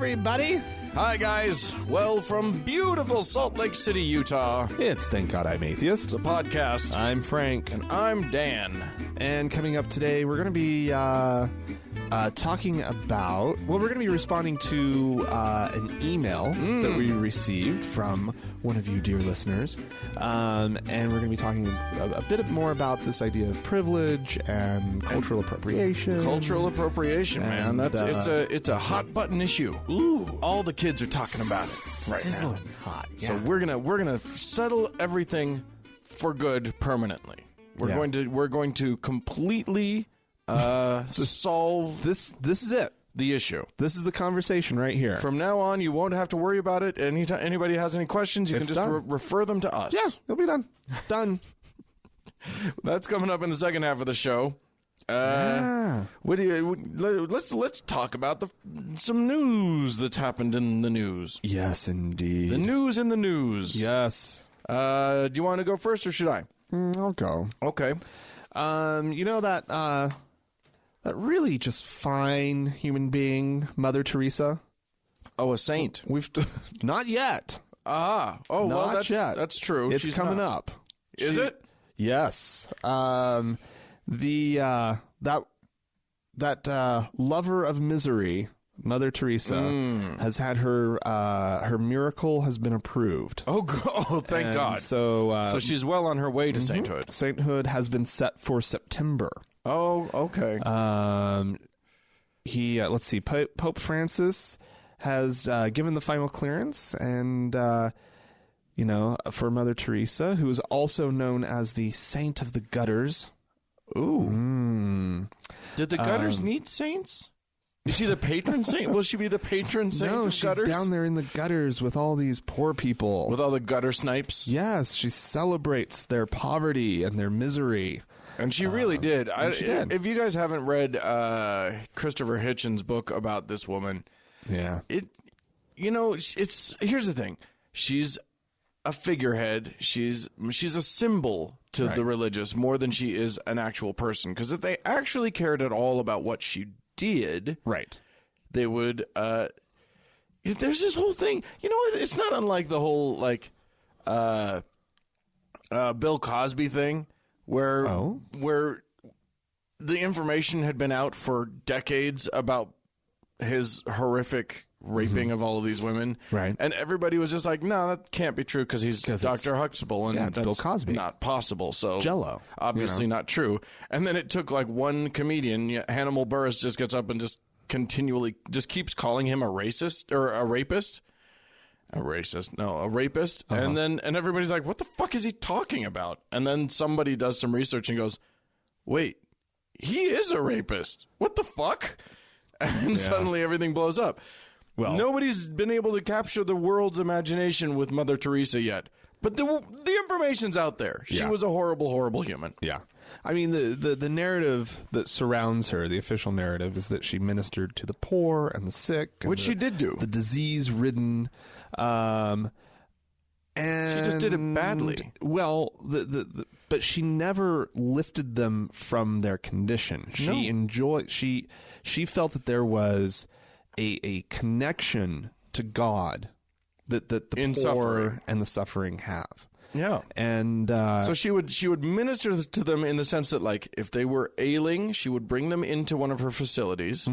everybody. Hi, guys. Well, from beautiful Salt Lake City, Utah, It's Thank God I'm Atheist. the podcast. I'm Frank. And I'm Dan. And coming up today, we're going to be talking about... Well, we're going to be responding to an email that we received from one of you dear listeners. And we're going to be talking a bit more about this idea of privilege and cultural appropriation. Cultural appropriation, man. And, It's a hot button issue. Ooh. All the kids are talking about it right Sizzling now. hot. So Yeah. we're gonna settle everything for good permanently. We're going to completely solve This is it. the issue. This is the conversation right here. From now on, you won't have to worry about it. Anytime anybody has any questions, you It's can just done. refer them to us. Yeah, it'll be done. Done. That's coming up in the second half of the show. What do you? Let's talk about some news that's happened in the news. Yes, indeed. The news in the news. Yes. Do you want to go first or should I? I'll go. Okay. You know that really just fine human being, Mother Teresa? Oh, a saint. We've not yet. Ah. Oh, well, Not that's yet. That's true. It's She's coming not. up. Is it? Yes. That lover of misery, Mother Teresa, has had her miracle has been approved. Oh, thank And God. So she's well on her way to sainthood. sainthood has been set for September. Oh, okay. Let's see, Pope Francis has given the final clearance, and for Mother Teresa, who is also known as the Saint of the Gutters. Ooh. Did the gutters need saints? Is she the patron saint? Will she be the patron saint No, of she's gutters? down there in the gutters with all these poor people. With all the gutter snipes? Yes, she celebrates their poverty and their misery. And she really did. she did. If you guys haven't read Christopher Hitchens' book about this woman, Yeah. it's here's the thing. She's a figurehead. She's a symbol to the religious more than she is an actual person. Because if they actually cared at all about what she did, Right. they would. There's this whole thing. You know what? It's not unlike the whole Bill Cosby thing, where the information had been out for decades about his horrific raping of all of these women, Right. And everybody was just like, "No, that can't be true because he's Dr. Huxtable, and it's that's Bill Cosby. not possible." So Jello, obviously not true. And then it took like one comedian, Hannibal Buress, just gets up and just continually just keeps calling him a racist or a rapist. A racist? No, a rapist. And everybody's like, "What the fuck is he talking about?" And then somebody does some research and goes, "Wait, he is a rapist. What the fuck?" And suddenly everything blows up. Well, Nobody's been able to capture the world's imagination with Mother Teresa yet. But the information's out there. She was a horrible, horrible human. yeah. I mean, the narrative that surrounds her, the official narrative, is that she ministered to the poor and the sick. And Which she did do. The disease-ridden. And She just did it badly. Well, but she never lifted them from their condition. She felt that there was a connection to God that the In poor suffering. and the suffering have. Yeah. And So she would minister to them in the sense that, like, if they were ailing, she would bring them into one of her facilities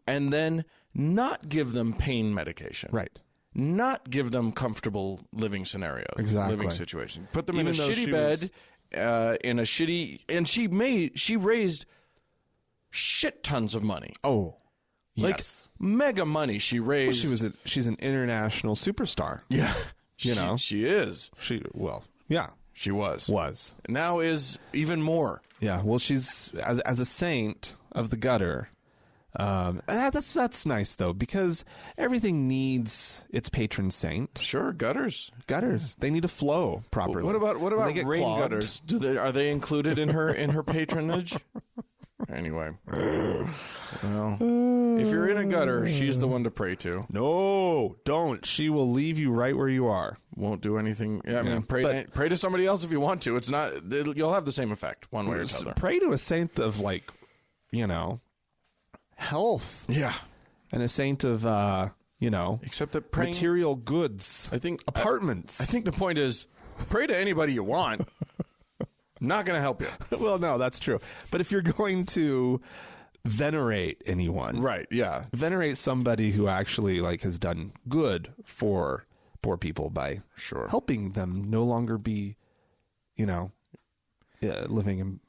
and then not give them pain medication. right. Not give them comfortable living scenarios. Exactly. Living situation. Put them Even in a though shitty she bed, in a shitty... And she raised shit tons of money. Oh, Like, yes. mega money she raised. She's an international superstar. Yeah. She is. She was. was. Now is even more. Yeah. Well, she's as a saint of the gutter. That's nice though, because everything needs its patron saint. Sure, gutters. Gutters, they need to flow properly. What about When they get rain clogged- gutters? Are they included in her patronage? Anyway, well, if you're in a gutter, she's the one to pray to. No, don't. She will leave you right where you are. Won't do anything. Yeah, I mean, pray to somebody else if you want to. It's not. You'll have the same effect one way or the other. Pray to a saint of health. Yeah. and a saint of, Except that praying, material goods. I think apartments. I think the point is, pray to anybody you want. Not going to help you. Well, no, that's true. But if you're going to venerate anyone, Right, yeah. venerate somebody who actually has done good for poor people by helping them no longer be, living in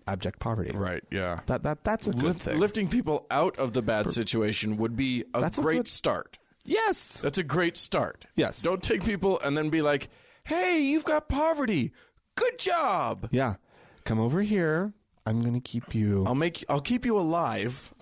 abject poverty. Right, yeah. That's a good thing. Lifting people out of the bad situation would be a great start. Yes. That's a great start. Yes. Don't take people and then be like, hey, you've got poverty. Good job. Yeah. Come over here. I'm going to keep you. I'll keep you alive.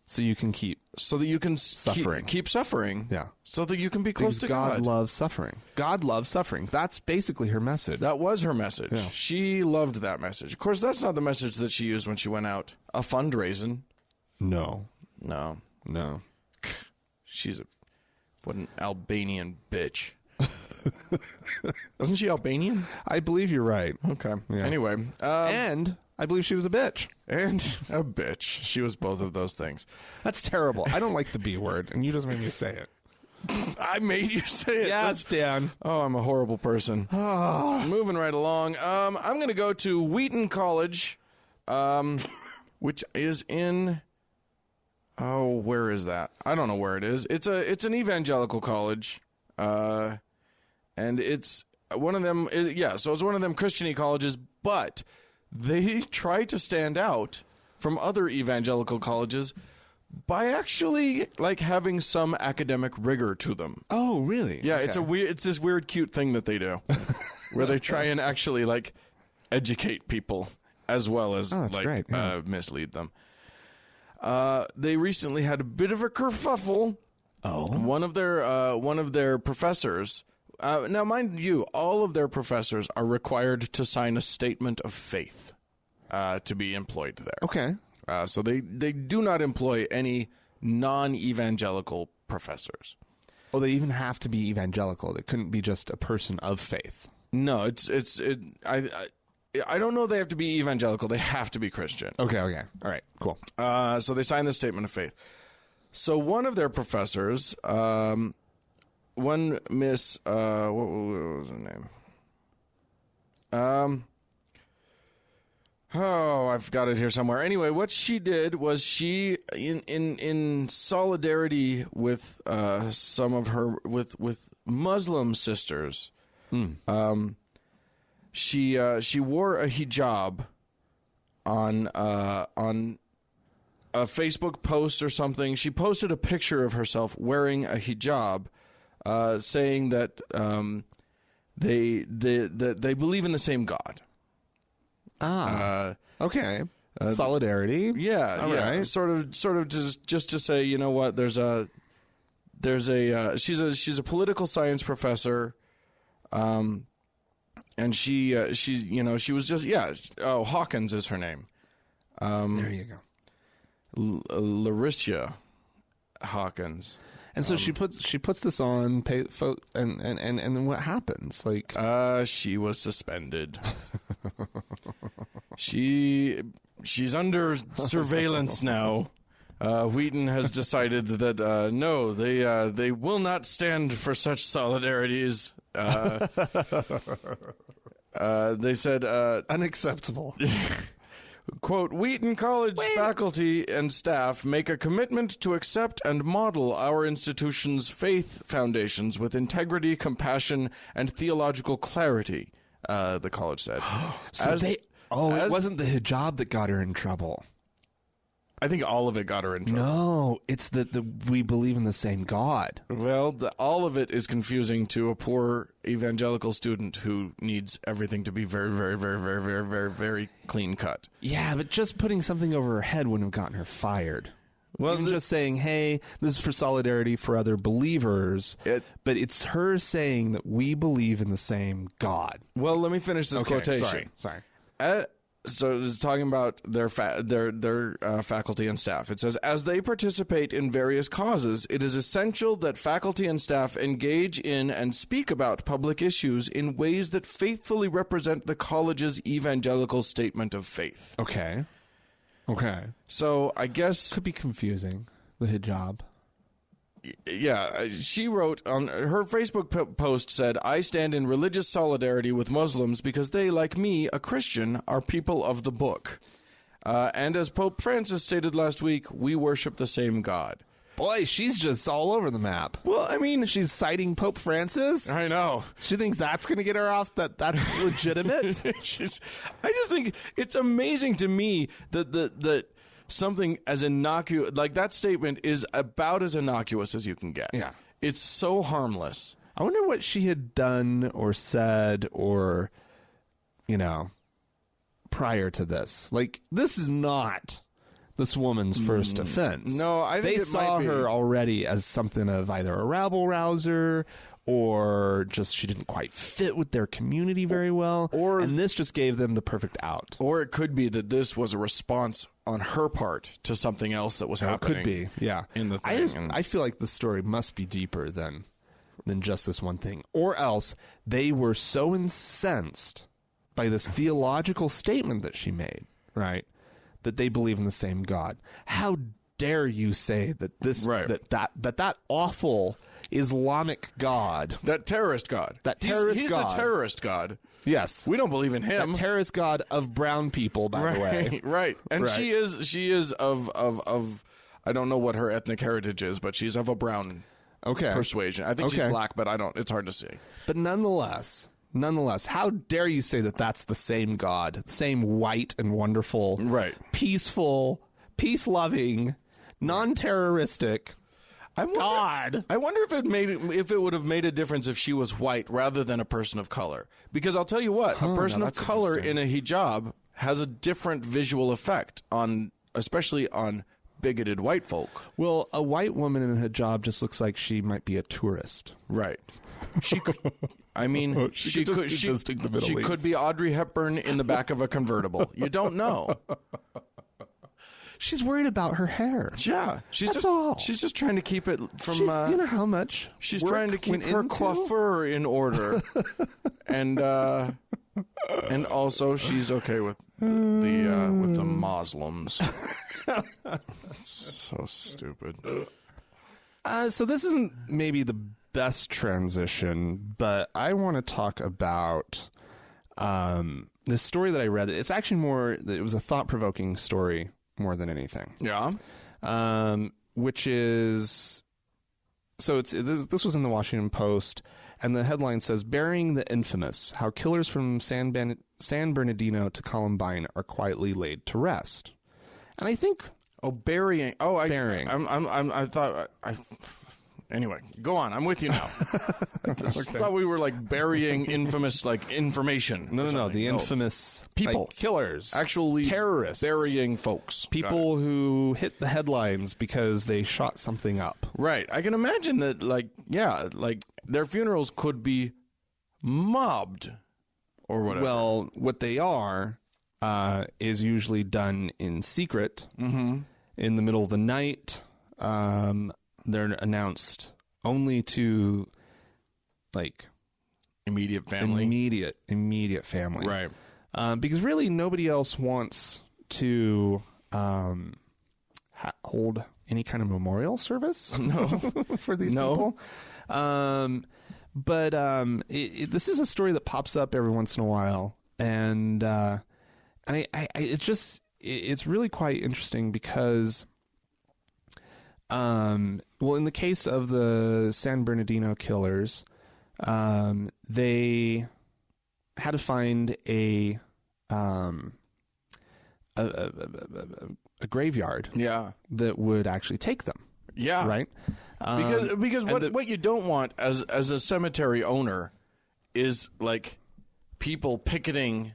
So you can keep. So that you can suffering. Keep suffering. Yeah. So that you can be close to God. God loves suffering. God loves suffering. That's basically her message. That was her message. Yeah. She loved that message. Of course, that's not the message that she used when she went out. A fundraising. No. What an Albanian bitch. Wasn't she Albanian? I believe you're right. Okay. Yeah. Anyway. And I believe she was a bitch. And a bitch. She was both of those things. That's terrible. I don't like the B word, and you just made me say it. I made you say it. Yes, Dan. Oh, I'm a horrible person. Moving right along. I'm going to go to Wheaton College, which is in... Oh, where is that? I don't know where it is. It's an evangelical college, and it's one of them. So it's one of them Christian-y colleges, but they try to stand out from other evangelical colleges by actually having some academic rigor to them. Oh, really? Yeah, Okay. it's this weird, cute thing that they do, where they try and actually educate people as well as great. Yeah. Mislead them. They recently had a bit of a kerfuffle. Oh, one of their professors. Now, mind you, all of their professors are required to sign a statement of faith to be employed there. Okay. So they do not employ any non-evangelical professors. Oh, they even have to be evangelical. They couldn't be just a person of faith. No, I don't know they have to be evangelical. They have to be Christian. Okay. All right. Cool. So they signed the statement of faith. So one of their professors, one Miss, what was her name? Oh, I've got it here somewhere. Anyway, what she did was she, in solidarity with some of her with Muslim sisters, she wore a hijab on a Facebook post or something. She posted a picture of herself wearing a hijab, saying that they believe in the same God. Okay. Solidarity. Yeah, All yeah. right. Sort of just to say, you know what? There's a she's a political science professor, and she was just Hawkins is her name. There you go. Larissa Hawkins. And so she puts this on, and then what happens? She was suspended. She's under surveillance now. Wheaton has decided that no, they will not stand for such solidarities. They said unacceptable. Quote, Wheaton College faculty and staff make a commitment to accept and model our institution's faith foundations with integrity, compassion, and theological clarity, the college said. It wasn't the hijab that got her in trouble. I think all of it got her in trouble. No, it's that we believe in the same God. Well, all of it is confusing to a poor evangelical student who needs everything to be very, very, very, very, very, very, very clean cut. Yeah, but just putting something over her head wouldn't have gotten her fired. Well, even just saying, hey, this is for solidarity for other believers, but it's her saying that we believe in the same God. Well, let me finish this quotation. Sorry. So it's talking about their faculty and staff. It says, as they participate in various causes, it is essential that faculty and staff engage in and speak about public issues in ways that faithfully represent the college's evangelical statement of faith. Okay. So I guess... Could be confusing, the hijab. Yeah, she wrote on her Facebook post said, "I stand in religious solidarity with Muslims because they, like me, a Christian, are people of the book. And as Pope Francis stated last week, we worship the same God." Boy, she's just all over the map. Well, I mean, She's citing Pope Francis. I know. She thinks that's going to get her off. That's legitimate. I just think it's amazing to me that something as innocuous, like that statement, is about as innocuous as you can get. Yeah. It's so harmless. I wonder what she had done or said or, prior to this. Like, this is not this woman's first offense. No, I think they it saw might be. her already as something of either a rabble rouser or just she didn't quite fit with their community very well. And this just gave them the perfect out. Or it could be that this was a response on her part to something else that was happening. Could be, yeah. In the thing. I feel like the story must be deeper than just this one thing. Or else they were so incensed by this theological statement that she made, right, that they believe in the same God. How dare you say that this that awful Islamic God, that terrorist God, he's God, the terrorist God. Yes, we don't believe in him. That terrorist God of brown people, by the way. Right, and she is of I don't know what her ethnic heritage is, but she's of a brown persuasion. I think she's black, but it's hard to see. But nonetheless, how dare you say that that's the same God, the same white and wonderful, peaceful, peace-loving, non-terroristic God? I wonder if it would have made a difference if she was white rather than a person of color. Because I'll tell you what, a person of color in a hijab has a different visual effect especially on bigoted white folk. Well, a white woman in a hijab just looks like she might be a tourist. Right. She could, I mean, she could be Audrey Hepburn in the back of a convertible. You don't know. She's worried about her hair. Yeah, That's all. She's just trying to keep it from. Do you know how much she's trying to keep her coiffure in order, and also she's okay with the Muslims. So stupid. So this isn't maybe the best transition, but I want to talk about this story that I read. It's actually it was a thought-provoking story more than anything. Yeah. Which is, so this was in the Washington Post, and the headline says, "Burying the Infamous, How Killers from San Bernardino to Columbine Are Quietly Laid to Rest." And I think... burying. Burying. Anyway, go on. I'm with you now. I thought we were like burying infamous information. No. The infamous people, killers, actually terrorists, burying folks, people who hit the headlines because they shot something up. Right. I can imagine that. Their funerals could be mobbed or whatever. Well, what they are is usually done in secret, in the middle of the night. They're announced only to, immediate family. Immediate family. Right. Because really nobody else wants to hold any kind of memorial service for these people. But this is a story that pops up every once in a while. And it's really quite interesting because... well, in the case of the San Bernardino killers, they had to find a graveyard, that would actually take them. Yeah, right. Because what you don't want as a cemetery owner is people picketing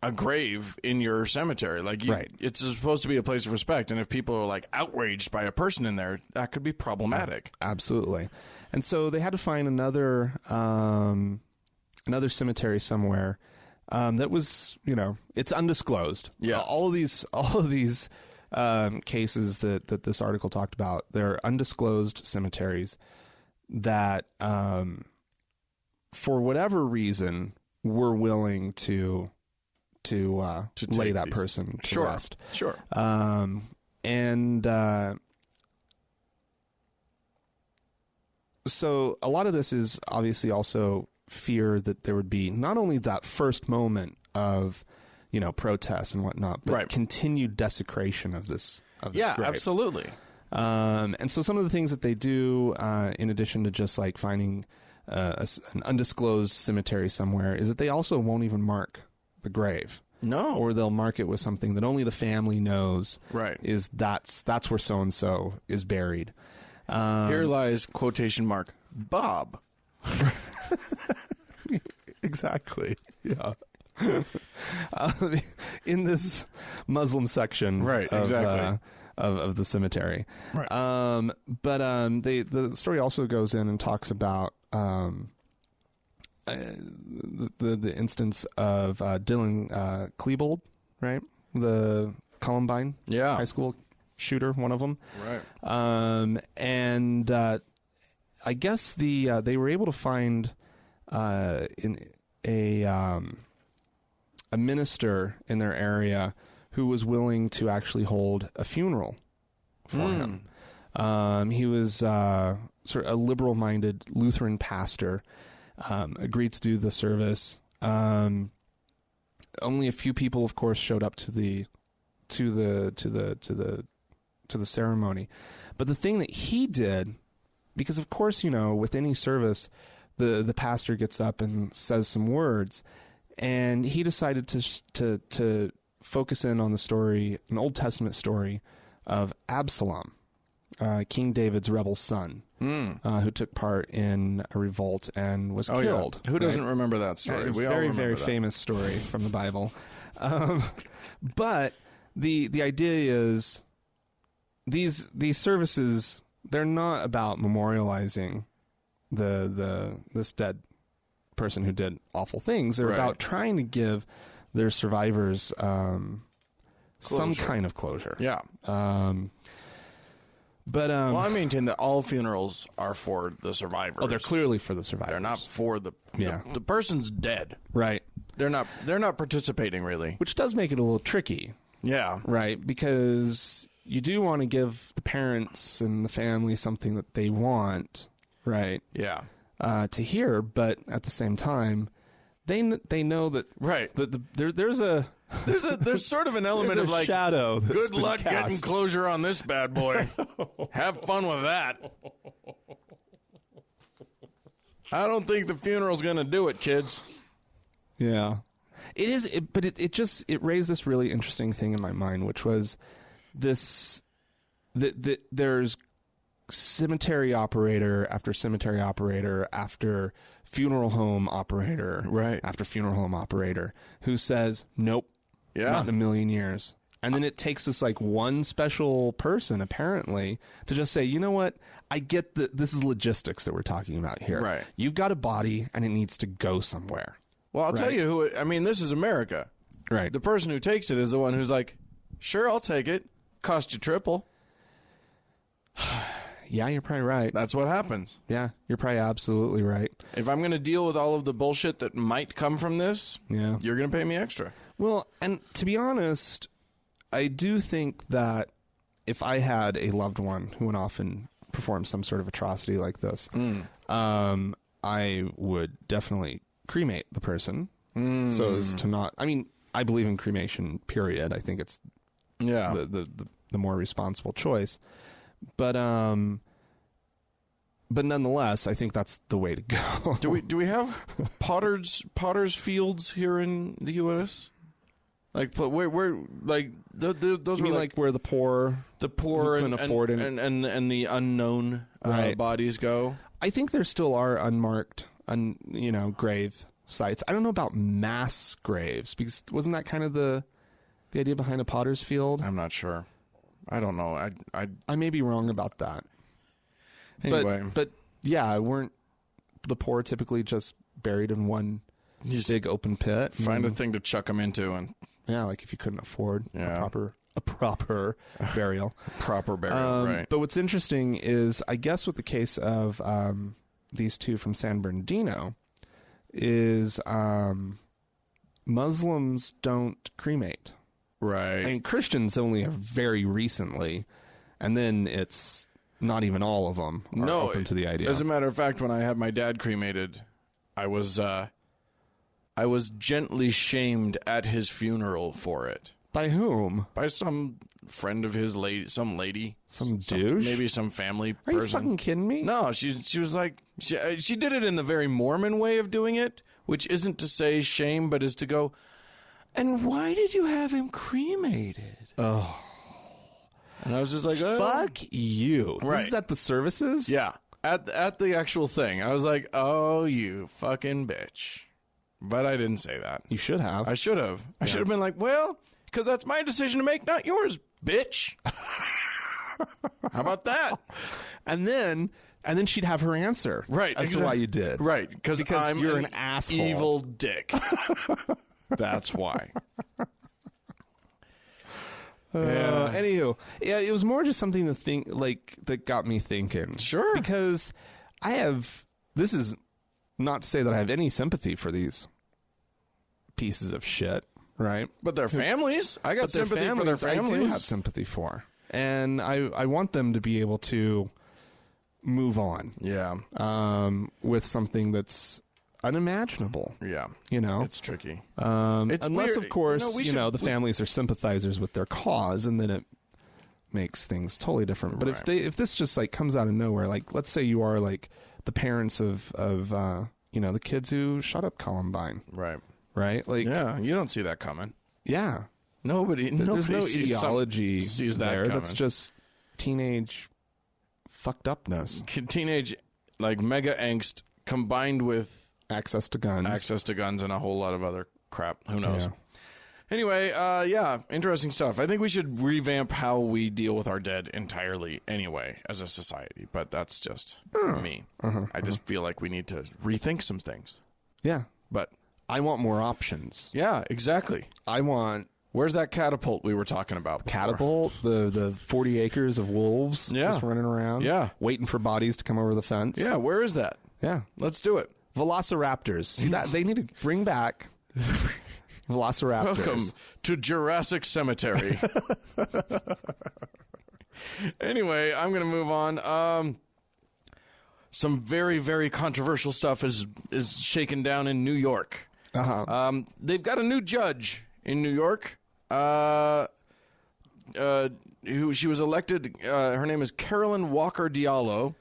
a grave in your cemetery. It's supposed to be a place of respect, and if people are outraged by a person in there, that could be problematic. Absolutely. And so they had to find another cemetery somewhere that was, it's undisclosed. Yeah. All of these cases that this article talked about, they're undisclosed cemeteries that for whatever reason were willing to lay that person to rest. Sure. So a lot of this is obviously also fear that there would be not only that first moment of, protests and whatnot, but continued desecration of this grave. Absolutely. And so some of the things that they do, in addition to just like finding an undisclosed cemetery somewhere, is that they also won't even mark the grave. No. Or they'll mark it with something that only the family knows. Right. Is that's where so and so is buried. Here lies quotation mark Bob. Exactly. Yeah. In this Muslim section, right? Exactly. Of the cemetery, right? But the story also goes in and talks about the instance of Dylan Klebold, right? The Columbine high school shooter, one of them, right? And I guess they were able to find in a minister in their area who was willing to actually hold a funeral for him. He was sort of a liberal-minded Lutheran pastor. Agreed to do the service. Only a few people, of course, showed up to the ceremony. But the thing that he did, because of course, with any service, the pastor gets up and says some words, and he decided to focus in on the story, an Old Testament story of Absalom, King David's rebel son, who took part in a revolt and was killed. Yeah. Who doesn't remember that story? We all remember very famous story from the Bible. But the idea is these services, they're not about memorializing this dead person who did awful things. They're about trying to give their survivors some kind of closure. Yeah. But I maintain that all funerals are for the survivors. Oh, they're clearly for the survivors. They're not for the person's dead. Right. They're not participating really. Which does make it a little tricky. Yeah. Right, because you do want to give the parents and the family something that they want, right? Yeah. To hear, but at the same time, they know that there's sort of an element of like shadow. Good luck getting closure on this bad boy. Have fun with that. I don't think the funeral's going to do it, kids. Yeah, it is. But it raised this really interesting thing in my mind, which was this: that there's cemetery operator after cemetery operator after funeral home operator, after funeral home operator, who says, nope, not in a million years. And then it takes this like one special person apparently to just say, you know what, I get that this is logistics that we're talking about here. Right. You've got a body and it needs to go somewhere. Well, I'll tell you who, this is America. Right. The person who takes it is the one who's like, sure, I'll take it. Cost you triple. Yeah, you're probably right. That's what happens. Yeah, you're probably absolutely right. If I'm going to deal with all of the bullshit that might come from this, you're going to pay me extra. Well, and to be honest, I do think that if I had a loved one who went off and performed some sort of atrocity like this, I would definitely cremate the person so as to not... I believe in cremation, period. I think it's the more responsible choice. But nonetheless, I think that's the way to go. Do we have potter's fields here in the U.S.? Like where like those were like where the poor couldn't afford it and the unknown bodies go. I think there still are unmarked grave sites. I don't know about mass graves, because wasn't that kind of the idea behind a potter's field? I'm not sure. I don't know. I may be wrong about that. Anyway, but yeah, weren't the poor typically just buried in one big open pit? Find a thing to chuck them into, and like if you couldn't afford a proper burial, right? But what's interesting is, I guess, with the case of these two from San Bernardino, is Muslims don't cremate. Right. Christians only have very recently, and then it's Not even all of them are open to the idea. As a matter of fact, when I had my dad cremated, I was gently shamed at his funeral for it. By whom? By some friend of his, some lady. Some douche? Maybe some family Are person. you fucking kidding me? No, she was like, she did it in the very Mormon way of doing it, which isn't to say shame, but is to go, and why did you have him cremated? Oh. And I was just like, oh. Fuck you. Right. This is at the services? Yeah, at the actual thing. I was like, oh, you fucking bitch. But I didn't say that. You should have. I should have. I should have been like, well, because that's my decision to make, not yours, bitch. How about that? And then she'd have her answer. Right. As to why you did. Right. Because you're an asshole. Evil dick. That's why. Yeah. Anywho, yeah, it was more just something to think, like, that got me thinking. Sure. Because this is not to say that I have any sympathy for these pieces of shit, right? But their families. I got sympathy for their families. I do have sympathy for. And I want them to be able to move on. Yeah. With something that's unimaginable. Yeah. You know? It's tricky. It's unless, weird. of course, the we families are sympathizers with their cause, and then it makes things totally different. But if this just, like, comes out of nowhere, like, let's say you are, like, the parents of the kids who shot up Columbine. Right. Right? Like, yeah, you don't see that coming. Yeah. Nobody There's no ideology sees that there. That's just teenage fucked upness. Teenage, like, mega angst combined with access to guns and a whole lot of other crap. Who knows? Yeah. Anyway, yeah, interesting stuff. I think we should revamp how we deal with our dead entirely anyway as a society, but that's just me. I just feel like we need to rethink some things. Yeah. But I want more options. Yeah, exactly. Where's that catapult we were talking about before? Catapult? The 40 acres of wolves just running around? Yeah. Waiting for bodies to come over the fence? Yeah, where is that? Yeah. Let's do it. Velociraptors. See, that they need to bring back Velociraptors. Welcome to Jurassic Cemetery. Anyway, I'm going to move on. Some very, very controversial stuff is shaken down in New York. They've got a new judge in New York. She was elected. Her name is Carolyn Walker Diallo.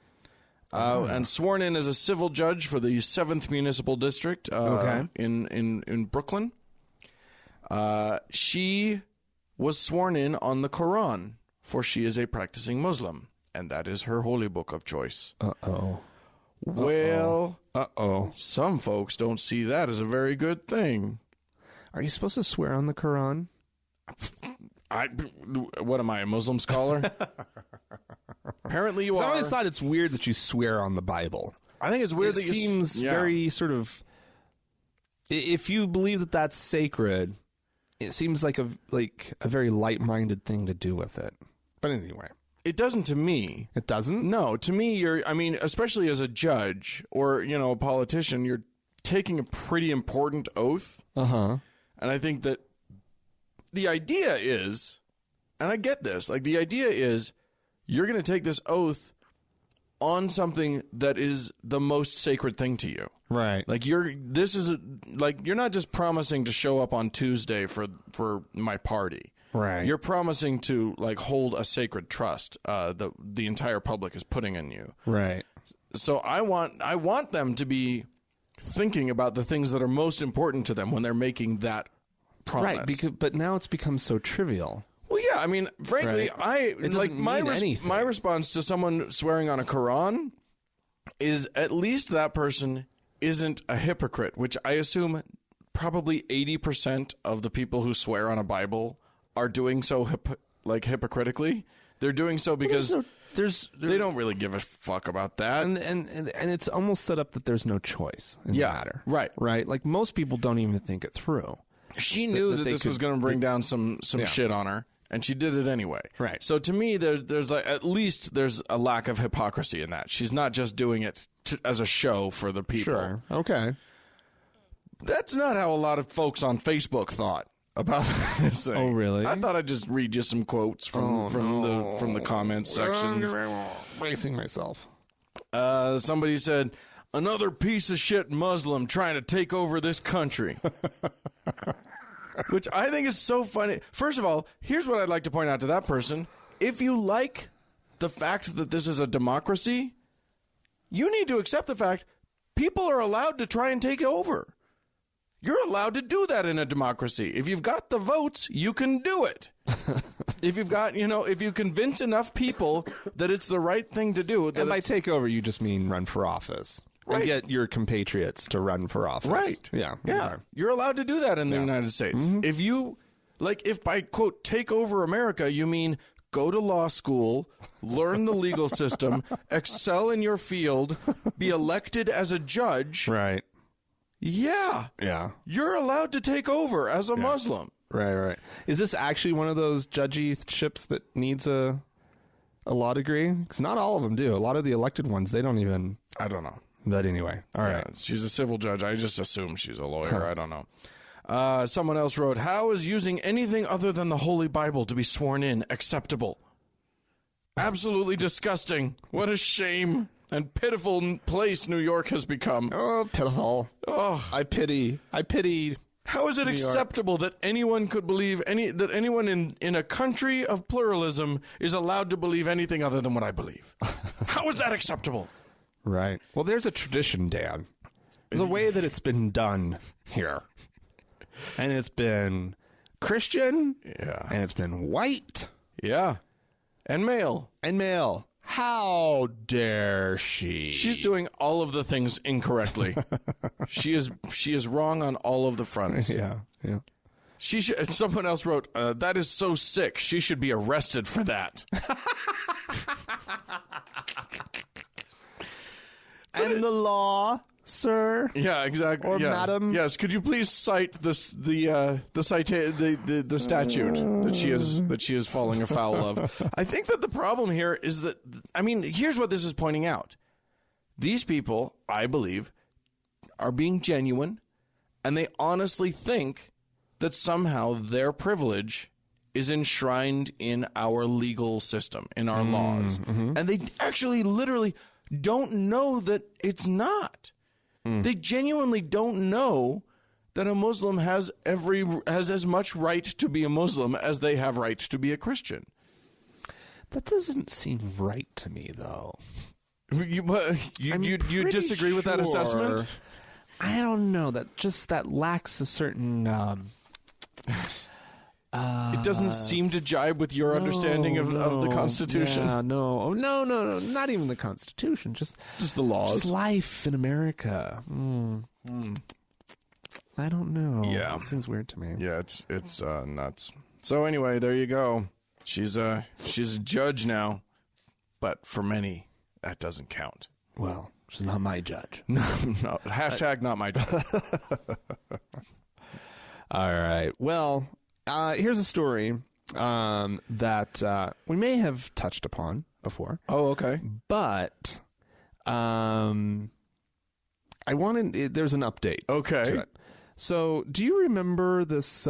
And sworn in as a civil judge for the 7th Municipal District in Brooklyn. She was sworn in on the Quran, for she is a practicing Muslim, and that is her holy book of choice. Well, some folks don't see that as a very good thing. Are you supposed to swear on the Quran? What am I, a Muslim scholar? Apparently you are. I always thought it's weird that you swear on the Bible. I think it's weird that you seems very sort of. If you believe that that's sacred, it seems like a very light-minded thing to do with it. But anyway, it doesn't to me. It doesn't? No, to me, especially as a judge or a politician, you're taking a pretty important oath. And I think that the idea is, and I get this, like the idea is, you're going to take this oath on something that is the most sacred thing to you. Right. Like you're not just promising to show up on Tuesday for my party. Right. You're promising to hold a sacred trust the entire public is putting in you. Right. So I want them to be thinking about the things that are most important to them when they're making that promise. Right, but now it's become so trivial. Well, yeah, frankly, right. My response to someone swearing on a Quran is at least that person isn't a hypocrite, which I assume probably 80% of the people who swear on a Bible are doing so hypocritically. They're doing so because they don't really give a fuck about that. And it's almost set up that there's no choice in the matter. Right. Right? Like most people don't even think it through. She knew that this was going to bring down some shit on her, and she did it anyway. Right. So to me, there's at least there's a lack of hypocrisy in that. She's not just doing it as a show for the people. Sure. Okay. That's not how a lot of folks on Facebook thought about this thing. Oh, really? I thought I'd just read you some quotes from the comments sections. bracing myself. Somebody said, another piece of shit Muslim trying to take over this country. Which I think is so funny. First of all, here's what I'd like to point out to that person. If you like the fact that this is a democracy, you need to accept the fact people are allowed to try and take it over. You're allowed to do that in a democracy. If you've got the votes, you can do it. If you've got, if you convince enough people that it's the right thing to do. And by take over, you just mean run for office. Right. And get your compatriots to run for office. Right. Yeah. Yeah. Okay. You're allowed to do that in the United States. Mm-hmm. If you, if by, quote, take over America, you mean go to law school, learn the legal system, excel in your field, be elected as a judge. Right. Yeah. Yeah. You're allowed to take over as a Muslim. Right. Is this actually one of those judgy-ships that needs a law degree? Because not all of them do. A lot of the elected ones, they don't even... I don't know. But anyway, all right. She's a civil judge. I just assume she's a lawyer. I don't know. Someone else wrote, how is using anything other than the Holy Bible to be sworn in acceptable? Absolutely disgusting. What a shame and pitiful place New York has become. Oh, pitiful. Oh, I pity. How is it acceptable that anyone could believe that anyone in a country of pluralism is allowed to believe anything other than what I believe? How is that acceptable? Right. Well, there's a tradition, Dan. The way that it's been done here. And it's been Christian. Yeah. And it's been white. Yeah. And male. How dare she? She's doing all of the things incorrectly. She is wrong on all of the fronts. Yeah. Someone else wrote, that is so sick. She should be arrested for that. And the law, sir? Yeah, exactly. Or yeah. madam? Yes. Could you please cite the statute that she is falling afoul of? I think that the problem here is that, here's what this is pointing out. These people, I believe, are being genuine, and they honestly think that somehow their privilege is enshrined in our legal system, in our laws. Mm-hmm. And they actually literally don't know that it's not. They genuinely don't know that a Muslim has as much right to be a Muslim as they have right to be a Christian. That doesn't seem right to me, though. You disagree with that assessment? I don't know. That lacks a certain... it doesn't seem to jibe with your understanding of the Constitution. Yeah, no, not even the Constitution. Just the laws. Just life in America. I don't know. Yeah, it seems weird to me. Yeah, it's nuts. So anyway, there you go. She's a judge now, but for many, that doesn't count. Well, she's not my judge. No. Hashtag not my judge. All right. Well. Here's a story that we may have touched upon before. Oh, okay. But there's an update. Okay. To it. So, do you remember this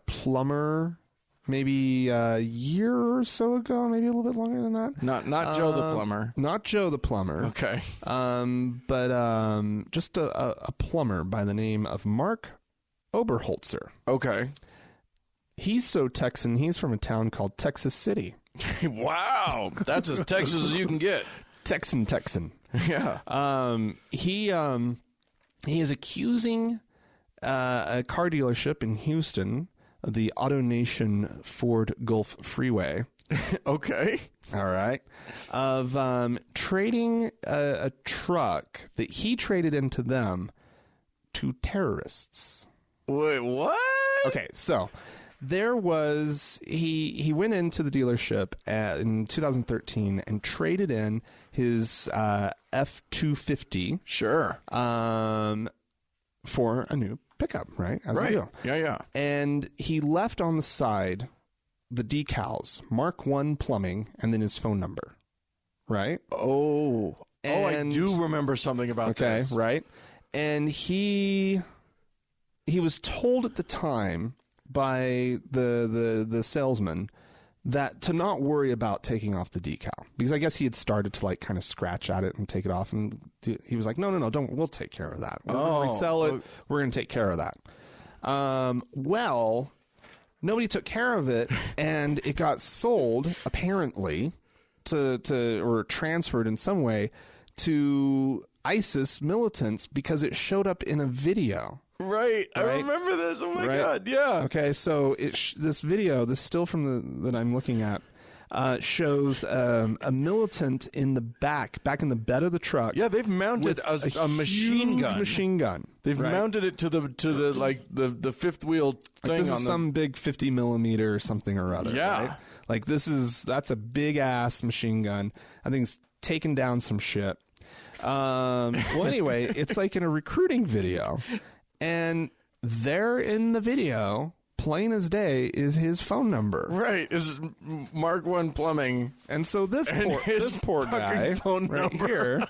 plumber maybe a year or so ago, maybe a little bit longer than that? Not Joe the plumber. Not Joe the plumber. Okay. But just a plumber by the name of Mark Oberholzer. Okay. He's so Texan, he's from a town called Texas City. Wow. That's as Texas as you can get. Texan. Yeah. He is accusing a car dealership in Houston, the AutoNation Ford Gulf Freeway. Okay. All right. Of trading a truck that he traded into them to terrorists. Wait, what? Okay, so... There was, he went into the dealership in 2013 and traded in his F-250. Sure. For a new pickup, right? As right. we do. Yeah. And he left on the side the decals, Mark 1 Plumbing, and then his phone number. Right? I do remember something about this. Okay, right. And he was told at the time by the salesman that to not worry about taking off the decal, because I guess he had started to like kind of scratch at it and take it off, and he was like, no, don't, we'll take care of that. We're going to resell it. We're going to take care of that. Well, nobody took care of it, and it got sold apparently or transferred in some way to ISIS militants because it showed up in a video. Right. I remember this. Oh my God. Yeah. Okay. So this video, this still from that I'm looking at, shows a militant in the back in the bed of the truck. Yeah, they've mounted a machine gun. Machine gun. They've mounted it to the like the fifth wheel thing. Like this is some big 50 millimeter or something or other. Yeah. Right? Like that's a big ass machine gun. I think it's taken down some shit. Well, anyway, it's like in a recruiting video. And there in the video, plain as day, is his phone number. Right, is Mark 1 Plumbing. And so this poor guy right here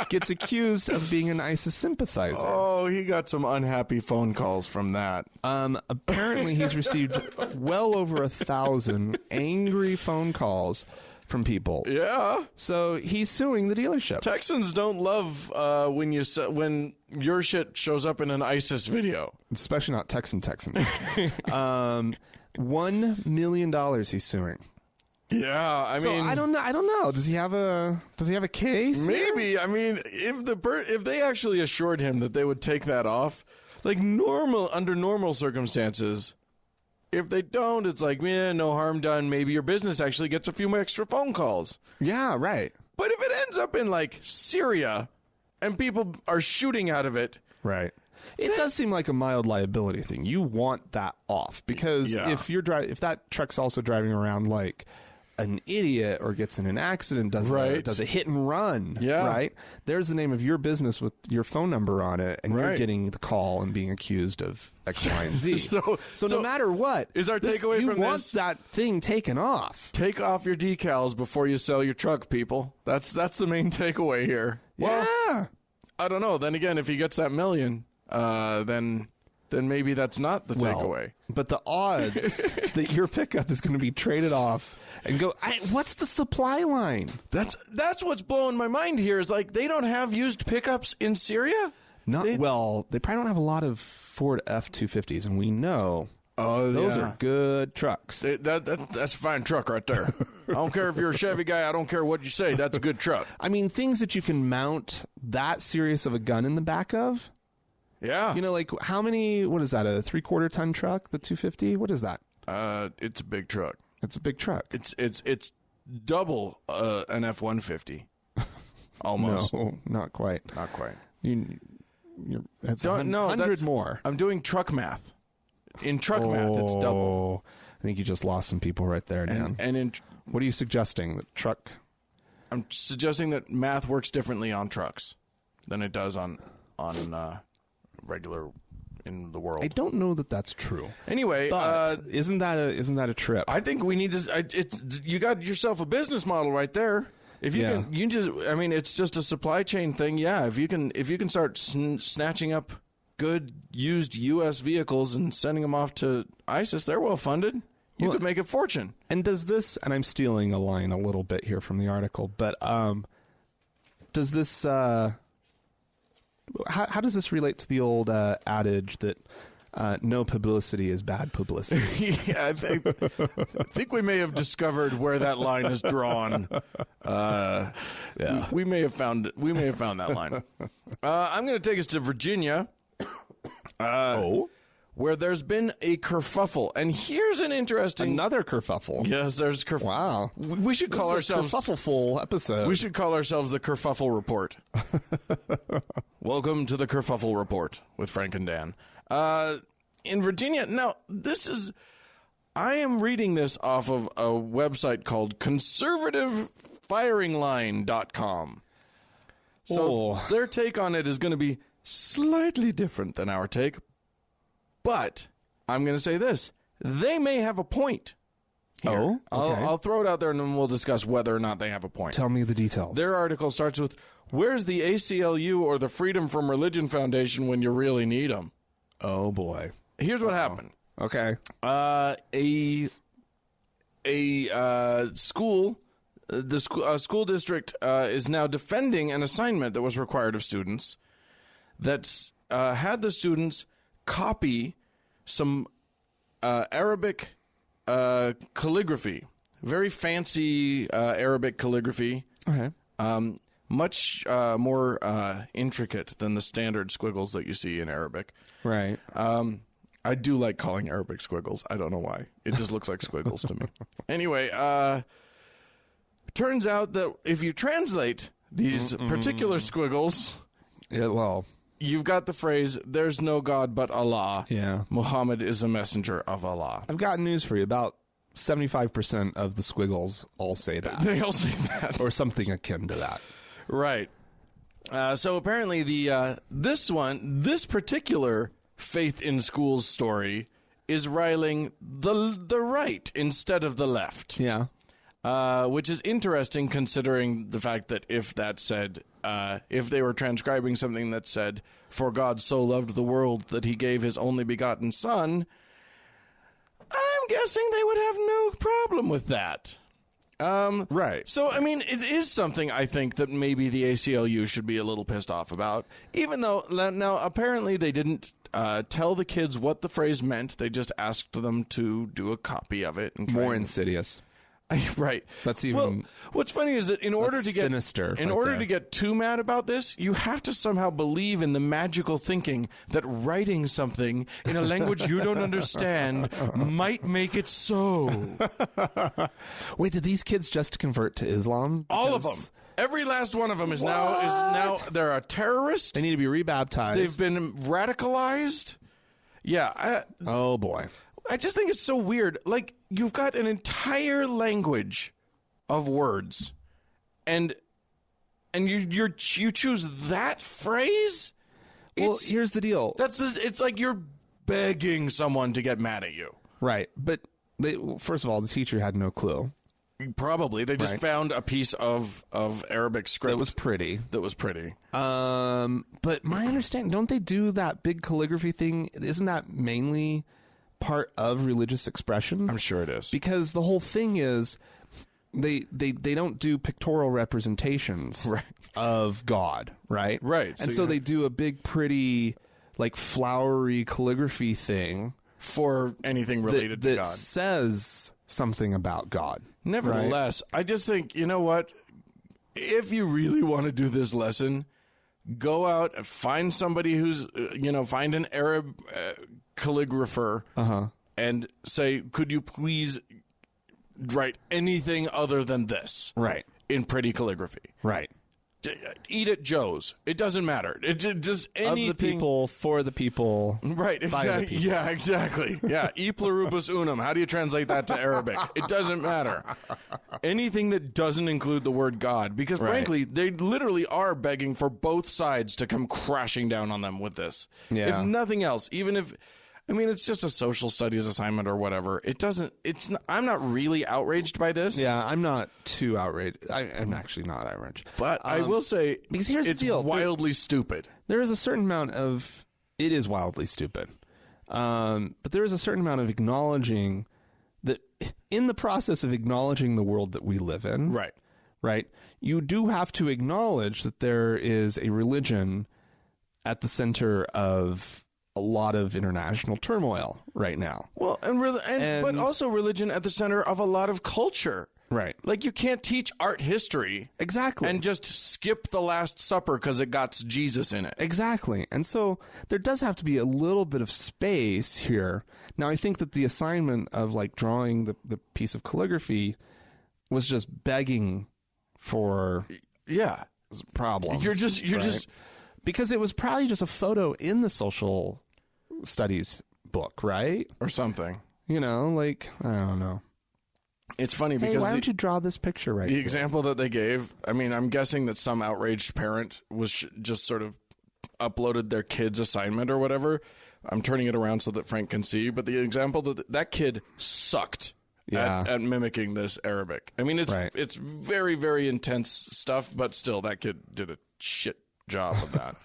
gets accused of being an ISIS sympathizer. Oh, he got some unhappy phone calls from that. Apparently, he's received well over 1,000 angry phone calls from people. Yeah. So he's suing the dealership. Texans don't love when your shit shows up in an ISIS video. Especially not Texan. $1 million he's suing. Yeah, I mean, I don't know. Does he have a case? Maybe. Here? I mean, if they actually assured him that they would take that off, like under normal circumstances. If they don't, it's like, no harm done. Maybe your business actually gets a few extra phone calls. Yeah, right. But if it ends up in, like, Syria and people are shooting out of it. Right. It does seem like a mild liability thing. You want that off. Because if that truck's also driving around like an idiot or gets in an accident, does a hit and run, right? There's the name of your business with your phone number on it, and you're getting the call and being accused of X, Y, and Z. so no matter what, is our takeaway from this? You want that thing taken off. Take off your decals before you sell your truck, people. That's the main takeaway here. Well, I don't know. Then again, if he gets that $1 million, then maybe that's not the takeaway. But the odds that your pickup is going to be traded off and go, what's the supply line? That's what's blowing my mind here is like they don't have used pickups in Syria? They probably don't have a lot of Ford F-250s, and we know those are good trucks. That's a fine truck right there. I don't care if you're a Chevy guy. I don't care what you say. That's a good truck. I mean, things that you can mount that serious of a gun in the back of. Yeah. You know, like how many, what is that, a 3/4 ton truck, the 250? What is that? It's a big truck. It's a big truck. It's double an F-150. Almost. No, not quite. Not quite. That's 100 more. I'm doing truck math. In truck math, it's double. I think you just lost some people right there, Dan. What are you suggesting? That truck? I'm suggesting that math works differently on trucks than it does on regular in the world. I don't know that that's true. Anyway, isn't that a trip? I think we need to. You got yourself a business model right there. If you can, you just. I mean, it's just a supply chain thing. Yeah. If you can start snatching up good used U.S. vehicles and sending them off to ISIS, they're well funded. You could make a fortune. And does this? And I'm stealing a line a little bit here from the article, but does this? How does this relate to the old adage that no publicity is bad publicity? Yeah, I think we may have discovered where that line is drawn. We may have found that line. I'm going to take us to Virginia. Where there's been a kerfuffle, and here's another kerfuffle. Yes, there's kerfuffle. Wow, we should call ourselves kerfuffleful episode. We should call ourselves the Kerfuffle Report. Welcome to the Kerfuffle Report with Frank and Dan. In Virginia, now I am reading this off of a website called conservativefiringline.com. So their take on it is going to be slightly different than our take. But I'm going to say this. They may have a point here. Okay. I'll throw it out there, and then we'll discuss whether or not they have a point. Tell me the details. Their article starts with, where's the ACLU or the Freedom from Religion Foundation when you really need them? Oh, boy. Here's what happened. Okay. A a school district is now defending an assignment that was required of students that's had the students copy some Arabic calligraphy, very fancy Arabic calligraphy. Okay. Much more intricate than the standard squiggles that you see in Arabic. Right. I do like calling Arabic squiggles. I don't know why. It just looks like squiggles to me. Anyway, turns out that if you translate these particular squiggles, Yeah, well, you've got the phrase, "There's no God but Allah. yeah. Muhammad is a messenger of Allah." I've got news for you. About 75% of the squiggles all say that. They all say that. Or something akin to that. Right. So apparently this particular faith in schools story is riling the right instead of the left. Yeah. Which is interesting considering the fact that if they were transcribing something that said, "For God so loved the world that he gave his only begotten son," I'm guessing they would have no problem with that. Right. So, I mean, it is something I think that maybe the ACLU should be a little pissed off about, even though now apparently they didn't tell the kids what the phrase meant. They just asked them to do a copy of it. And More insidious. Right. That's even. Well, what's funny is that in order to get sinister. in order to get too mad about this, you have to somehow believe in the magical thinking that writing something in a language you don't understand might make it so. Wait, did these kids just convert to Islam? All of them. Every last one of them is now they're a terrorist. They need to be rebaptized. They've been radicalized. Yeah. Oh, boy. I just think it's so weird. Like, you've got an entire language of words, and you choose that phrase. Well, here's the deal. It's like you're begging someone to get mad at you. Right. But first of all, the teacher had no clue. Probably they just found a piece of Arabic script That was pretty. But my understanding, don't they do that big calligraphy thing? Isn't that mainly part of religious expression? I'm sure it is. Because the whole thing is they don't do pictorial representations of God, right? Right. And so they do a big, pretty, like, flowery calligraphy thing for anything related to that God. says something about God. Nevertheless, I just think, you know what? If you really want to do this lesson, go out and find somebody who's, find an Arab calligrapher and say, "Could you please write anything other than this?" Right. In pretty calligraphy. Right. Eat at Joe's. It doesn't matter. It just anything. Of the people, for the people. Right, exactly. Yeah, exactly. Yeah, e pluribus unum. How do you translate that to Arabic? It doesn't matter. Anything that doesn't include the word God, because frankly, they literally are begging for both sides to come crashing down on them with this. Yeah. If nothing else, even if, I mean, it's just a social studies assignment or whatever. I'm not really outraged by this. Yeah, I'm not too outraged. I'm actually not outraged. But I will say, because here's it's the deal. wildly stupid. There is a certain amount of, it is wildly stupid. But there is a certain amount of acknowledging that in the process of acknowledging the world that we live in. Right. You do have to acknowledge that there is a religion at the center of a lot of international turmoil right now. Well, but also religion at the center of a lot of culture. Right. Like, you can't teach art history. Exactly. And just skip the Last Supper because it got Jesus in it. Exactly. And so there does have to be a little bit of space here. Now, I think that the assignment of, like, drawing the piece of calligraphy was just begging for problems. You're just because it was probably just a photo in the social studies book, right? Or something. You know, like, I don't know. It's funny Hey, because why don't you draw this picture right the here? example that they gave, I mean, I'm guessing that some outraged parent was just sort of uploaded their kid's assignment or whatever. I'm turning it around so that Frank can see, but the example that kid sucked at mimicking this Arabic. I mean, it's very, very intense stuff, but still, that kid did a shit job of that.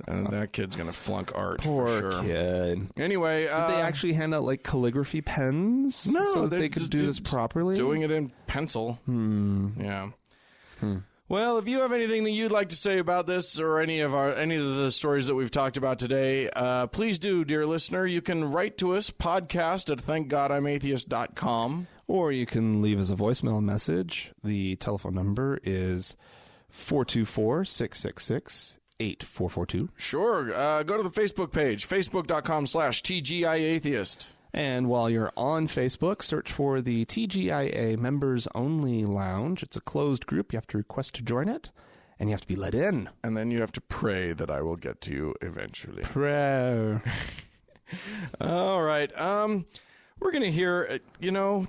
And that kid's going to flunk art Poor for sure. kid. Anyway. Did they actually hand out like calligraphy pens? No, so that they're they could just do this properly? Doing it in pencil. Yeah. Well, if you have anything that you'd like to say about this or any of the stories that we've talked about today, please do, dear listener. You can write to us, podcast at thankgodimatheist.com. Or you can leave us a voicemail message. The telephone number is 424-666-8442. Sure. Go to the Facebook page, facebook.com/TGIAtheist. And while you're on Facebook, search for the TGIA Members Only Lounge. It's a closed group. You have to request to join it, and you have to be let in. And then you have to pray that I will get to you eventually. Prayer. All right. We're going to hear,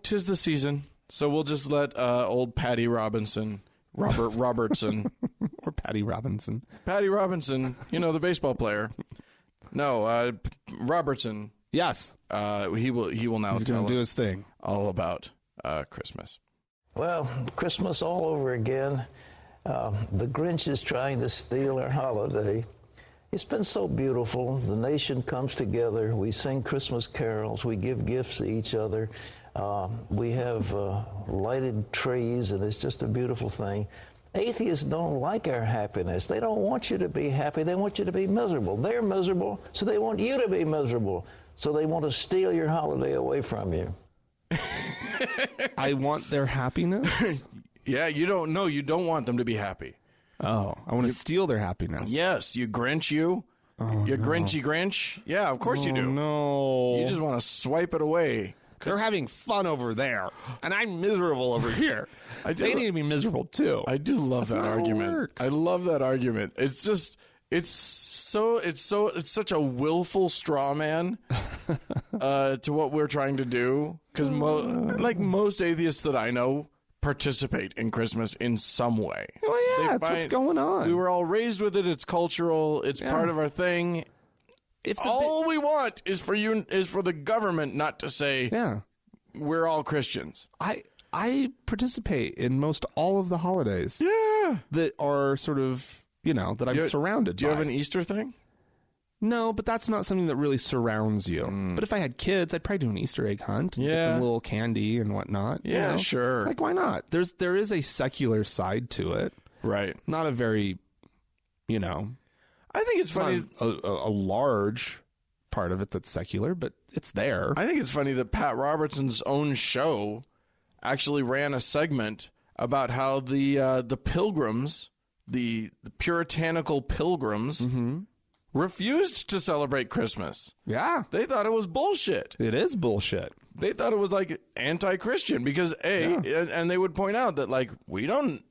'tis the season. So we'll just let old Robertson, Or Patty Robinson. Patty Robinson, the baseball player. No, Robertson. Yes. He will now tell do us his thing. all about Christmas. Well, Christmas all over again. The Grinch is trying to steal our holiday. It's been so beautiful. The nation comes together. We sing Christmas carols. We give gifts to each other. We have lighted trees, and it's just a beautiful thing. Atheists don't like our happiness. They don't want you to be happy. They want you to be miserable. They're miserable, so they want you to be miserable. So they want to steal your holiday away from you. I want their happiness? Yeah, you don't want them to be happy. Oh, I want to steal their happiness. Yes, you Grinch you. Oh, you no. Grinchy Grinch. Yeah, of course you do. No. You just want to swipe it away. They're having fun over there, and I'm miserable over here. They need to be miserable, too. I do love that not how it argument. works. I love that argument. It's just... It's such a willful straw man to what we're trying to do. Because most atheists that I know participate in Christmas in some way. Well, yeah, that's what's going on. We were all raised with it. It's cultural. It's part of our thing. All we want is for the government not to say we're all Christians. I participate in most all of the holidays. Yeah, that are sort of. That I'm surrounded by. Do you have an Easter thing? No, but that's not something that really surrounds you. But if I had kids, I'd probably do an Easter egg hunt. And get them a little candy and whatnot. Yeah, sure. Like, why not? There is a secular side to it. Right. Not a very, I think it's funny. A large part of it that's secular, but it's there. I think it's funny that Pat Robertson's own show actually ran a segment about how the pilgrims... The puritanical pilgrims refused to celebrate Christmas. Yeah. They thought it was bullshit. It is bullshit. They thought it was like anti-Christian because and they would point out that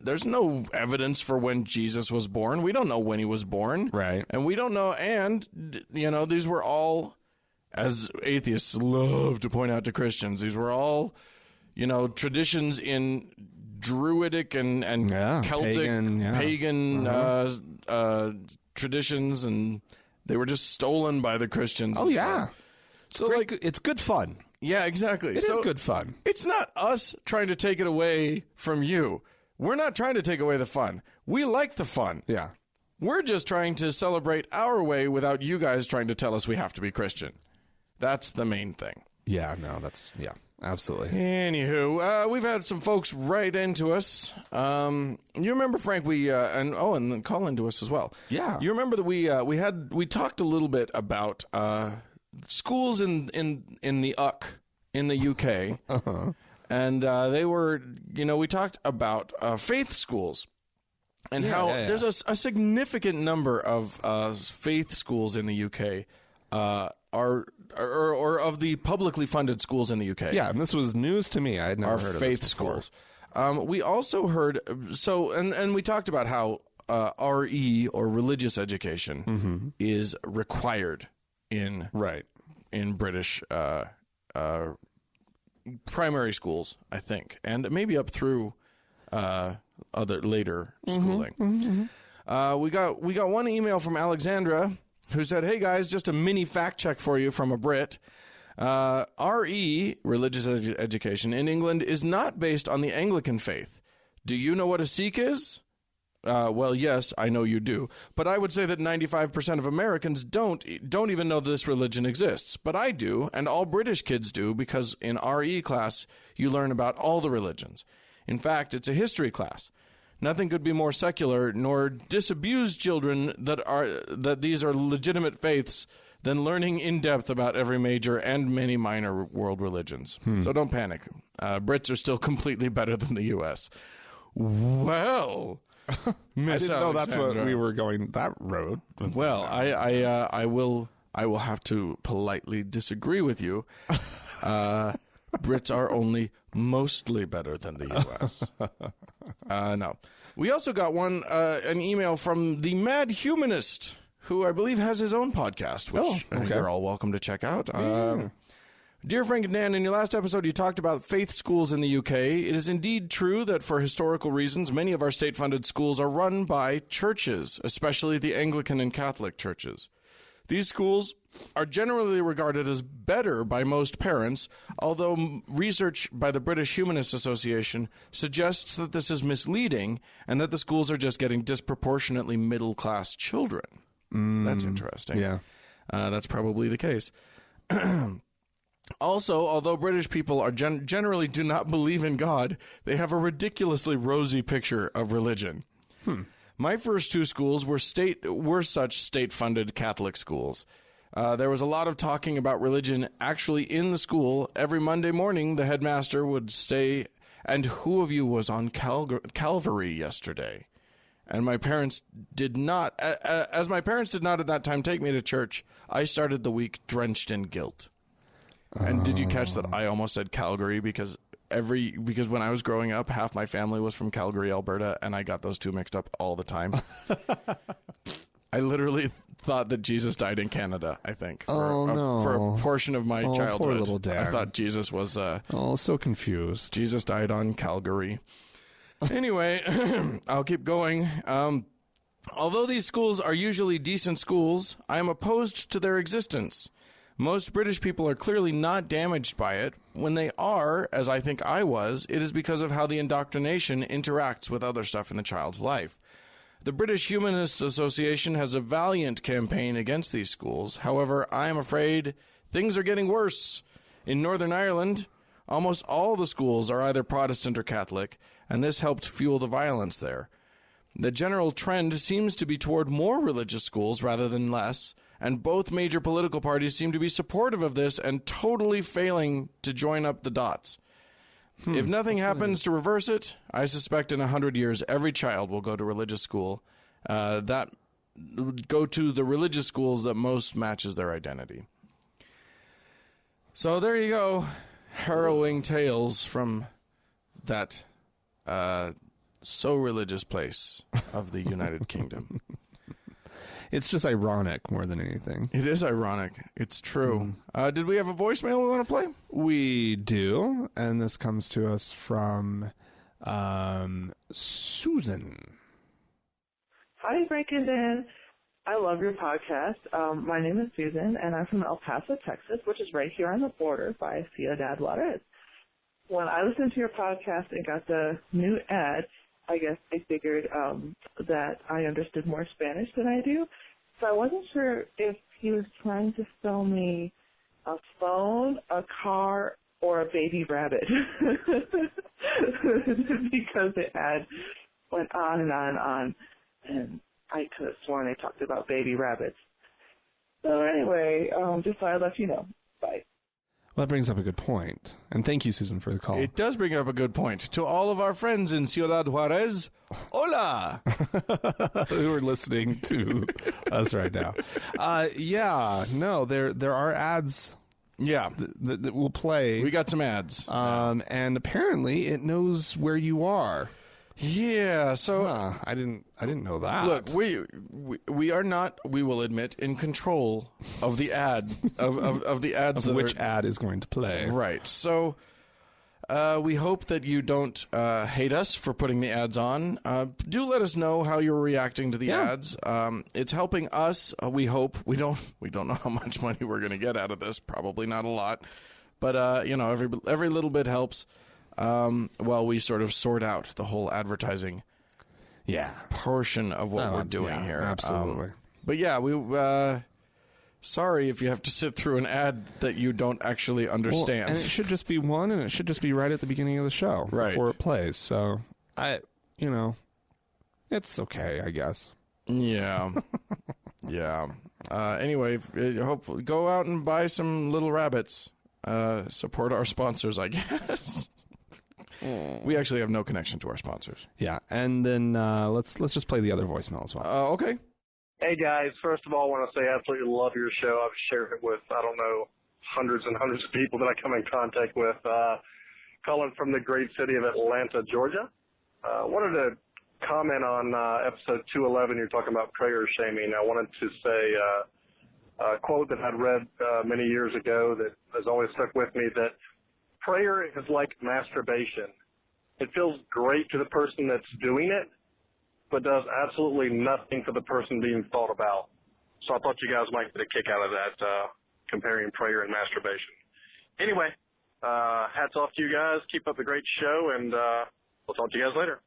there's no evidence for when Jesus was born. We don't know when he was born. Right. And we don't know. And, these were all, as atheists love to point out to Christians, these were all, traditions in Druidic and Celtic pagan traditions, and they were just stolen by the Christians. Oh yeah, so it's good fun. Yeah, exactly. It is good fun. It's not us trying to take it away from you. We're not trying to take away the fun. We like the fun. Yeah, we're just trying to celebrate our way without you guys trying to tell us we have to be Christian. That's the main thing. Yeah, no, absolutely. Anywho, we've had some folks write into us. You remember, Frank? And then call into us as well. Yeah. You remember that we talked a little bit about schools in the UK in the UK, and they were we talked about faith schools and how there's a significant number of faith schools in the UK or of the publicly funded schools in the UK. Yeah, and this was news to me. I had never heard of faith this before. schools. We also heard and we talked about how RE or religious education is required in British primary schools, I think, and maybe up through other later schooling. We got one email from Alexandra who said, "Hey guys, just a mini fact check for you from a Brit. RE, religious education, in England is not based on the Anglican faith. Do you know what a Sikh is? Well, yes, I know you do. But I would say that 95% of Americans don't even know this religion exists. But I do, and all British kids do, because in RE class, you learn about all the religions. In fact, it's a history class. Nothing could be more secular, nor disabuse children that these are legitimate faiths than learning in depth about every major and many minor world religions. So don't panic. Brits are still completely better than the U.S. Well... I didn't know that's what we were going that road. Well, I will have to politely disagree with you. Brits are only mostly better than the U.S. No. We also got an email from the Mad Humanist, who I believe has his own podcast, which you're all welcome to check out. Dear Frank and Dan, in your last episode, you talked about faith schools in the UK. It is indeed true that for historical reasons, many of our state-funded schools are run by churches, especially the Anglican and Catholic churches. These schools are generally regarded as better by most parents, although research by the British Humanist Association suggests that this is misleading and that the schools are just getting disproportionately middle-class children. That's interesting. Yeah. That's probably the case. Also, although British people are generally do not believe in God, they have a ridiculously rosy picture of religion. My first two schools were such state-funded Catholic schools. There was a lot of talking about religion actually in the school. Every Monday morning, the headmaster would say, "And who of you was on Calvary yesterday?" And my parents did not, as my parents did not at that time take me to church, I started the week drenched in guilt. And did you catch that I almost said Calgary because when I was growing up, half my family was from Calgary, Alberta, and I got those two mixed up all the time. I literally thought that Jesus died in Canada, I think, for a portion of my childhood. Poor little Dan. I thought Jesus was... so confused. Jesus died on Calgary. Anyway, I'll keep going. Although these schools are usually decent schools, I am opposed to their existence. Most British people are clearly not damaged by it. When they are, as I think I was, it is because of how the indoctrination interacts with other stuff in the child's life. The British Humanist Association has a valiant campaign against these schools. However, I am afraid things are getting worse. In Northern Ireland, almost all the schools are either Protestant or Catholic, and this helped fuel the violence there. The general trend seems to be toward more religious schools rather than less, and both major political parties seem to be supportive of this and totally failing to join up the dots. If nothing happens to reverse it, I suspect in 100 years every child will go to religious school. Go to the religious schools that most matches their identity. So there you go, harrowing tales from that so religious place of the United Kingdom. It's just ironic more than anything. It is ironic. It's true. Did we have a voicemail we want to play? We do, and this comes to us from Susan. Hi, Frank and Dan. I love your podcast. My name is Susan, and I'm from El Paso, Texas, which is right here on the border by Ciudad Juarez. When I listened to your podcast and got the new ad, I guess I figured that I understood more Spanish than I do. So I wasn't sure if he was trying to sell me a phone, a car, or a baby rabbit. Because the ad went on and on and on. And I could have sworn they talked about baby rabbits. So anyway, just thought I'd let you know. Bye. Well, that brings up a good point. And thank you, Susan, for the call. It does bring up a good point. To all of our friends in Ciudad Juarez, hola! Who are listening to us right now. There are ads that will play. We got some ads. And apparently it knows where you are. Yeah, so I didn't know that. Look, we are not, we will admit, in control of the ad of the ads of which ad is going to play. Right. So we hope that you don't hate us for putting the ads on. Do let us know how you're reacting to the ads. It's helping us. We hope. We don't know how much money we're going to get out of this. Probably not a lot, but every little bit helps. While we sort of sort out the whole advertising portion of what we're doing here. Absolutely. But yeah, sorry if you have to sit through an ad that you don't actually understand. Well, and it should just be one, and it should just be right at the beginning of the show before it plays. So, it's okay, I guess. Yeah. Yeah. Anyway, hopefully go out and buy some little rabbits. Support our sponsors, I guess. We actually have no connection to our sponsors. Yeah, and then let's just play the other voicemail as well. Okay. Hey, guys. First of all, I want to say I absolutely love your show. I've shared it with, I don't know, hundreds and hundreds of people that I come in contact with. Calling from the great city of Atlanta, Georgia. Wanted to comment on episode 211. You're talking about prayer shaming. I wanted to say a quote that I'd read many years ago that has always stuck with me, that prayer is like masturbation. It feels great to the person that's doing it, but does absolutely nothing for the person being thought about. So I thought you guys might get a kick out of that, comparing prayer and masturbation. Anyway, hats off to you guys. Keep up the great show, and we'll talk to you guys later.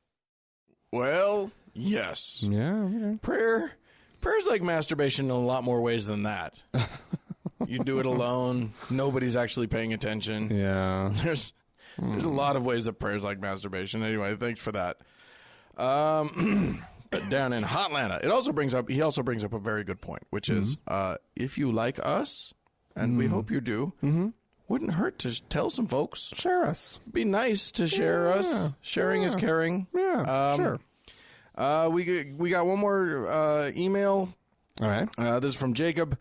Well, yes. Yeah. Prayer's like masturbation in a lot more ways than that. You do it alone. Nobody's actually paying attention. Yeah. There's a lot of ways that prayer's like masturbation. Anyway, thanks for that. But down in Hotlanta, he also brings up a very good point, which is if you like us, and we hope you do, wouldn't hurt to tell some folks. Share us. Be nice to share us. Sharing is caring. Yeah, sure. We got one more email. All right. This is from Jacob.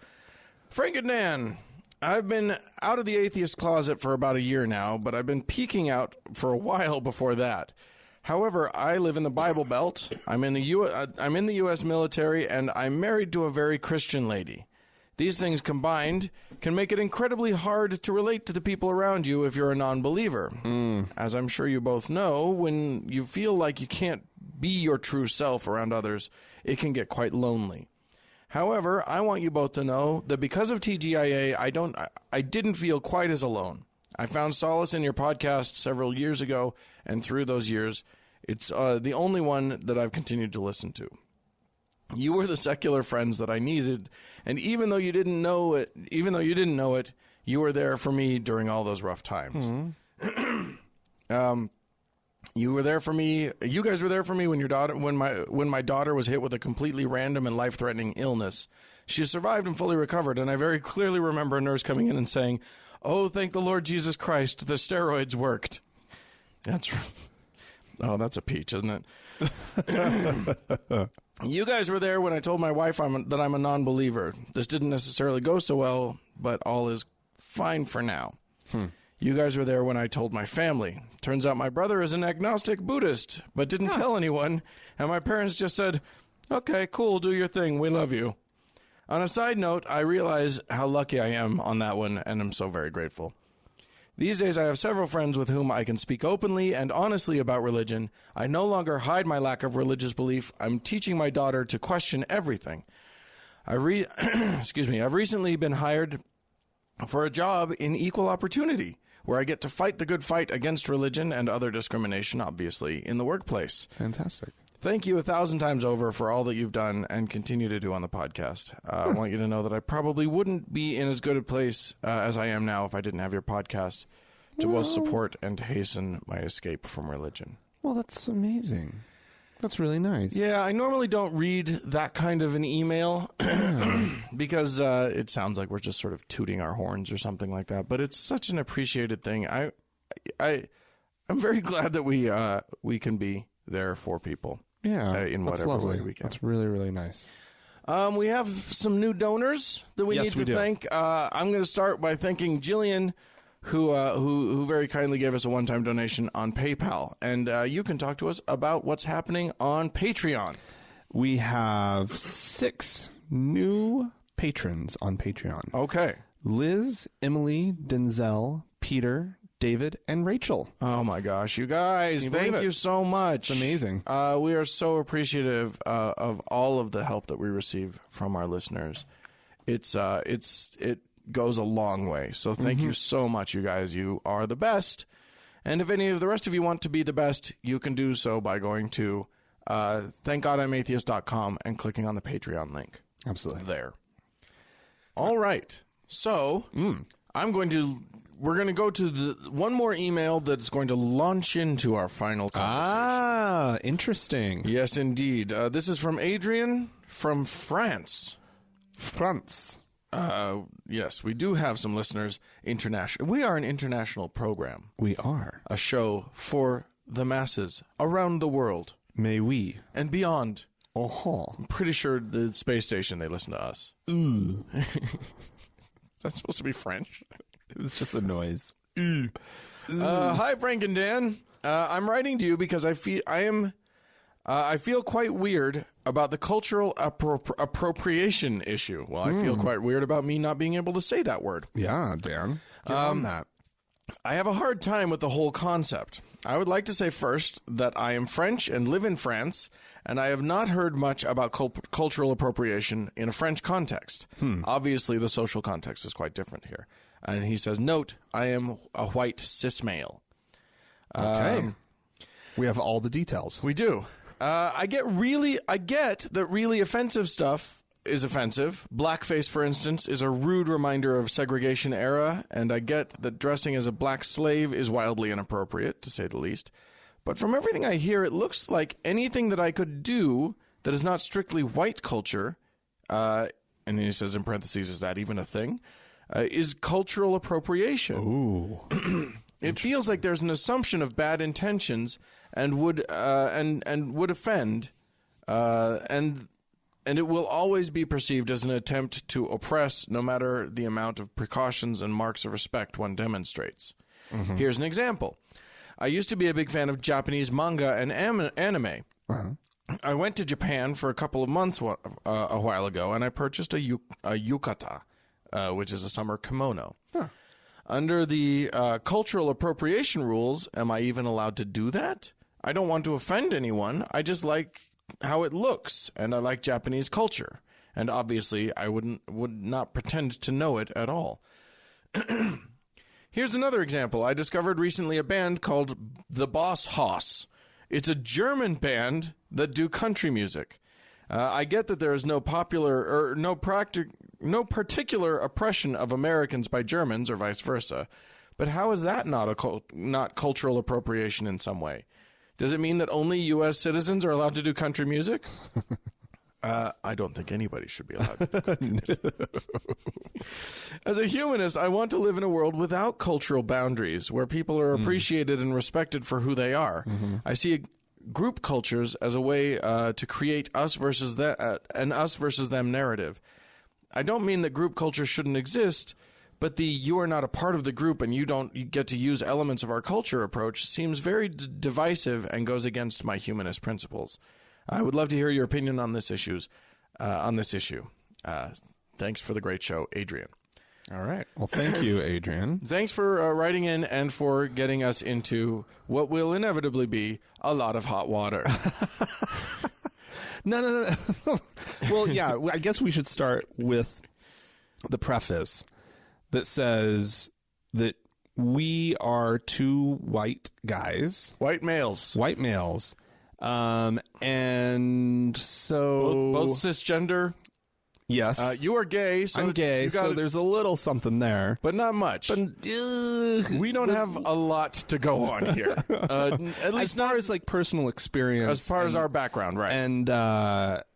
Frank and Dan, I've been out of the atheist closet for about a year now, but I've been peeking out for a while before that. However, I live in the Bible Belt. I'm in the U.S. military, and I'm married to a very Christian lady. These things combined can make it incredibly hard to relate to the people around you if you're a non-believer. As I'm sure you both know, when you feel like you can't be your true self around others, it can get quite lonely. However, I want you both to know that because of TGIA, I didn't feel quite as alone. I found solace in your podcast several years ago, and through those years, it's the only one that I've continued to listen to. You were the secular friends that I needed, and even though you didn't know it, you were there for me during all those rough times. You were there for me. You guys were there for me when my daughter was hit with a completely random and life-threatening illness. She survived and fully recovered, and I very clearly remember a nurse coming in and saying, "Oh, thank the Lord Jesus Christ, the steroids worked." That's a peach, isn't it? You guys were there when I told my wife that I'm a non-believer. This didn't necessarily go so well, but all is fine for now. You guys were there when I told my family. Turns out my brother is an agnostic Buddhist, but didn't tell anyone, and my parents just said, "Okay, cool, do your thing, we love you." On a side note, I realize how lucky I am on that one, and I'm so very grateful. These days, I have several friends with whom I can speak openly and honestly about religion. I no longer hide my lack of religious belief. I'm teaching my daughter to question everything. I've recently been hired for a job in equal opportunity, where I get to fight the good fight against religion and other discrimination, obviously, in the workplace. Fantastic. Thank you 1,000 times over for all that you've done and continue to do on the podcast. I want you to know that I probably wouldn't be in as good a place as I am now if I didn't have your podcast to both support and hasten my escape from religion. Well, that's amazing. That's really nice. Yeah, I normally don't read that kind of an email because it sounds like we're just sort of tooting our horns or something like that. But it's such an appreciated thing. I'm very glad that we can be there for people. Yeah, in that's whatever lovely. way we can. That's really, really nice. We have some new donors that we need to thank. I'm going to start by thanking Jillian, who very kindly gave us a one-time donation on PayPal. And you can talk to us about what's happening on Patreon. We have 6 new patrons on Patreon. Okay. Liz, Emily, Denzel, Peter, David, and Rachel. Oh, my gosh, you guys. Thank you so much. It's amazing. We are so appreciative of all of the help that we receive from our listeners. It goes a long way. So thank you so much, you guys. You are the best. And if any of the rest of you want to be the best, you can do so by going to thankgodimatheist.com and clicking on the Patreon link. Absolutely. There. All right. So we're going to go to the one more email that's going to launch into our final conversation. Ah, interesting. Yes, indeed. This is from Adrian from France. France. Yes, we do have some listeners international. We are an international program. We are. A show for the masses around the world. May we. And beyond. Oh. I'm pretty sure the space station, they listen to us. That's supposed to be French. It was just a noise. Hi, Frank and Dan. I'm writing to you because I feel quite weird about the cultural appropriation issue. Well, I feel quite weird about me not being able to say that word. Yeah, Dan. Get on that. I have a hard time with the whole concept. I would like to say first that I am French and live in France, and I have not heard much about cultural appropriation in a French context. Obviously, the social context is quite different here. And he says, note, I am a white cis male. Okay. We have all the details. We do. I get that really offensive stuff is offensive. Blackface, for instance, is a rude reminder of segregation era, and I get that dressing as a black slave is wildly inappropriate, to say the least. But from everything I hear, it looks like anything that I could do that is not strictly white culture, and he says in parentheses, is that even a thing, is cultural appropriation. Ooh. It feels like there's an assumption of bad intentions and would offend, and it will always be perceived as an attempt to oppress, no matter the amount of precautions and marks of respect one demonstrates. Here's an example. I used to be a big fan of Japanese manga and anime. I went to Japan for a couple of months a while ago, and I purchased a yukata, which is a summer kimono. Under the cultural appropriation rules, am I even allowed to do that? I don't want to offend anyone. I just like how it looks, and I like Japanese culture. And obviously, I would not pretend to know it at all. Here's another example. I discovered recently a band called The Boss Hoss. It's a German band that do country music. I get that there is no particular oppression of Americans by Germans or vice versa, but how is that not cultural appropriation in some way? Does it mean that only U.S. citizens are allowed to do country music? I don't think anybody should be allowed to do country music. As a humanist, I want to live in a world without cultural boundaries, where people are appreciated and respected for who they are. I see group cultures as a way to create us versus an us versus them narrative. I don't mean that group culture shouldn't exist, but the you are not a part of the group and you get to use elements of our culture approach seems very divisive and goes against my humanist principles. I would love to hear your opinion on this issue. Thanks for the great show, Adrian. All right. Well, thank you, Adrian. Thanks for writing in and for getting us into what will inevitably be a lot of hot water. No. Well, yeah, I guess we should start with the preface that says that we are two white guys. White males. And so... Both cisgender. Yes. You are gay. So I'm gay, so there's a little something there. But not much. But, we don't have a lot to go on here. At least as far as like personal experience. As far as our background, right.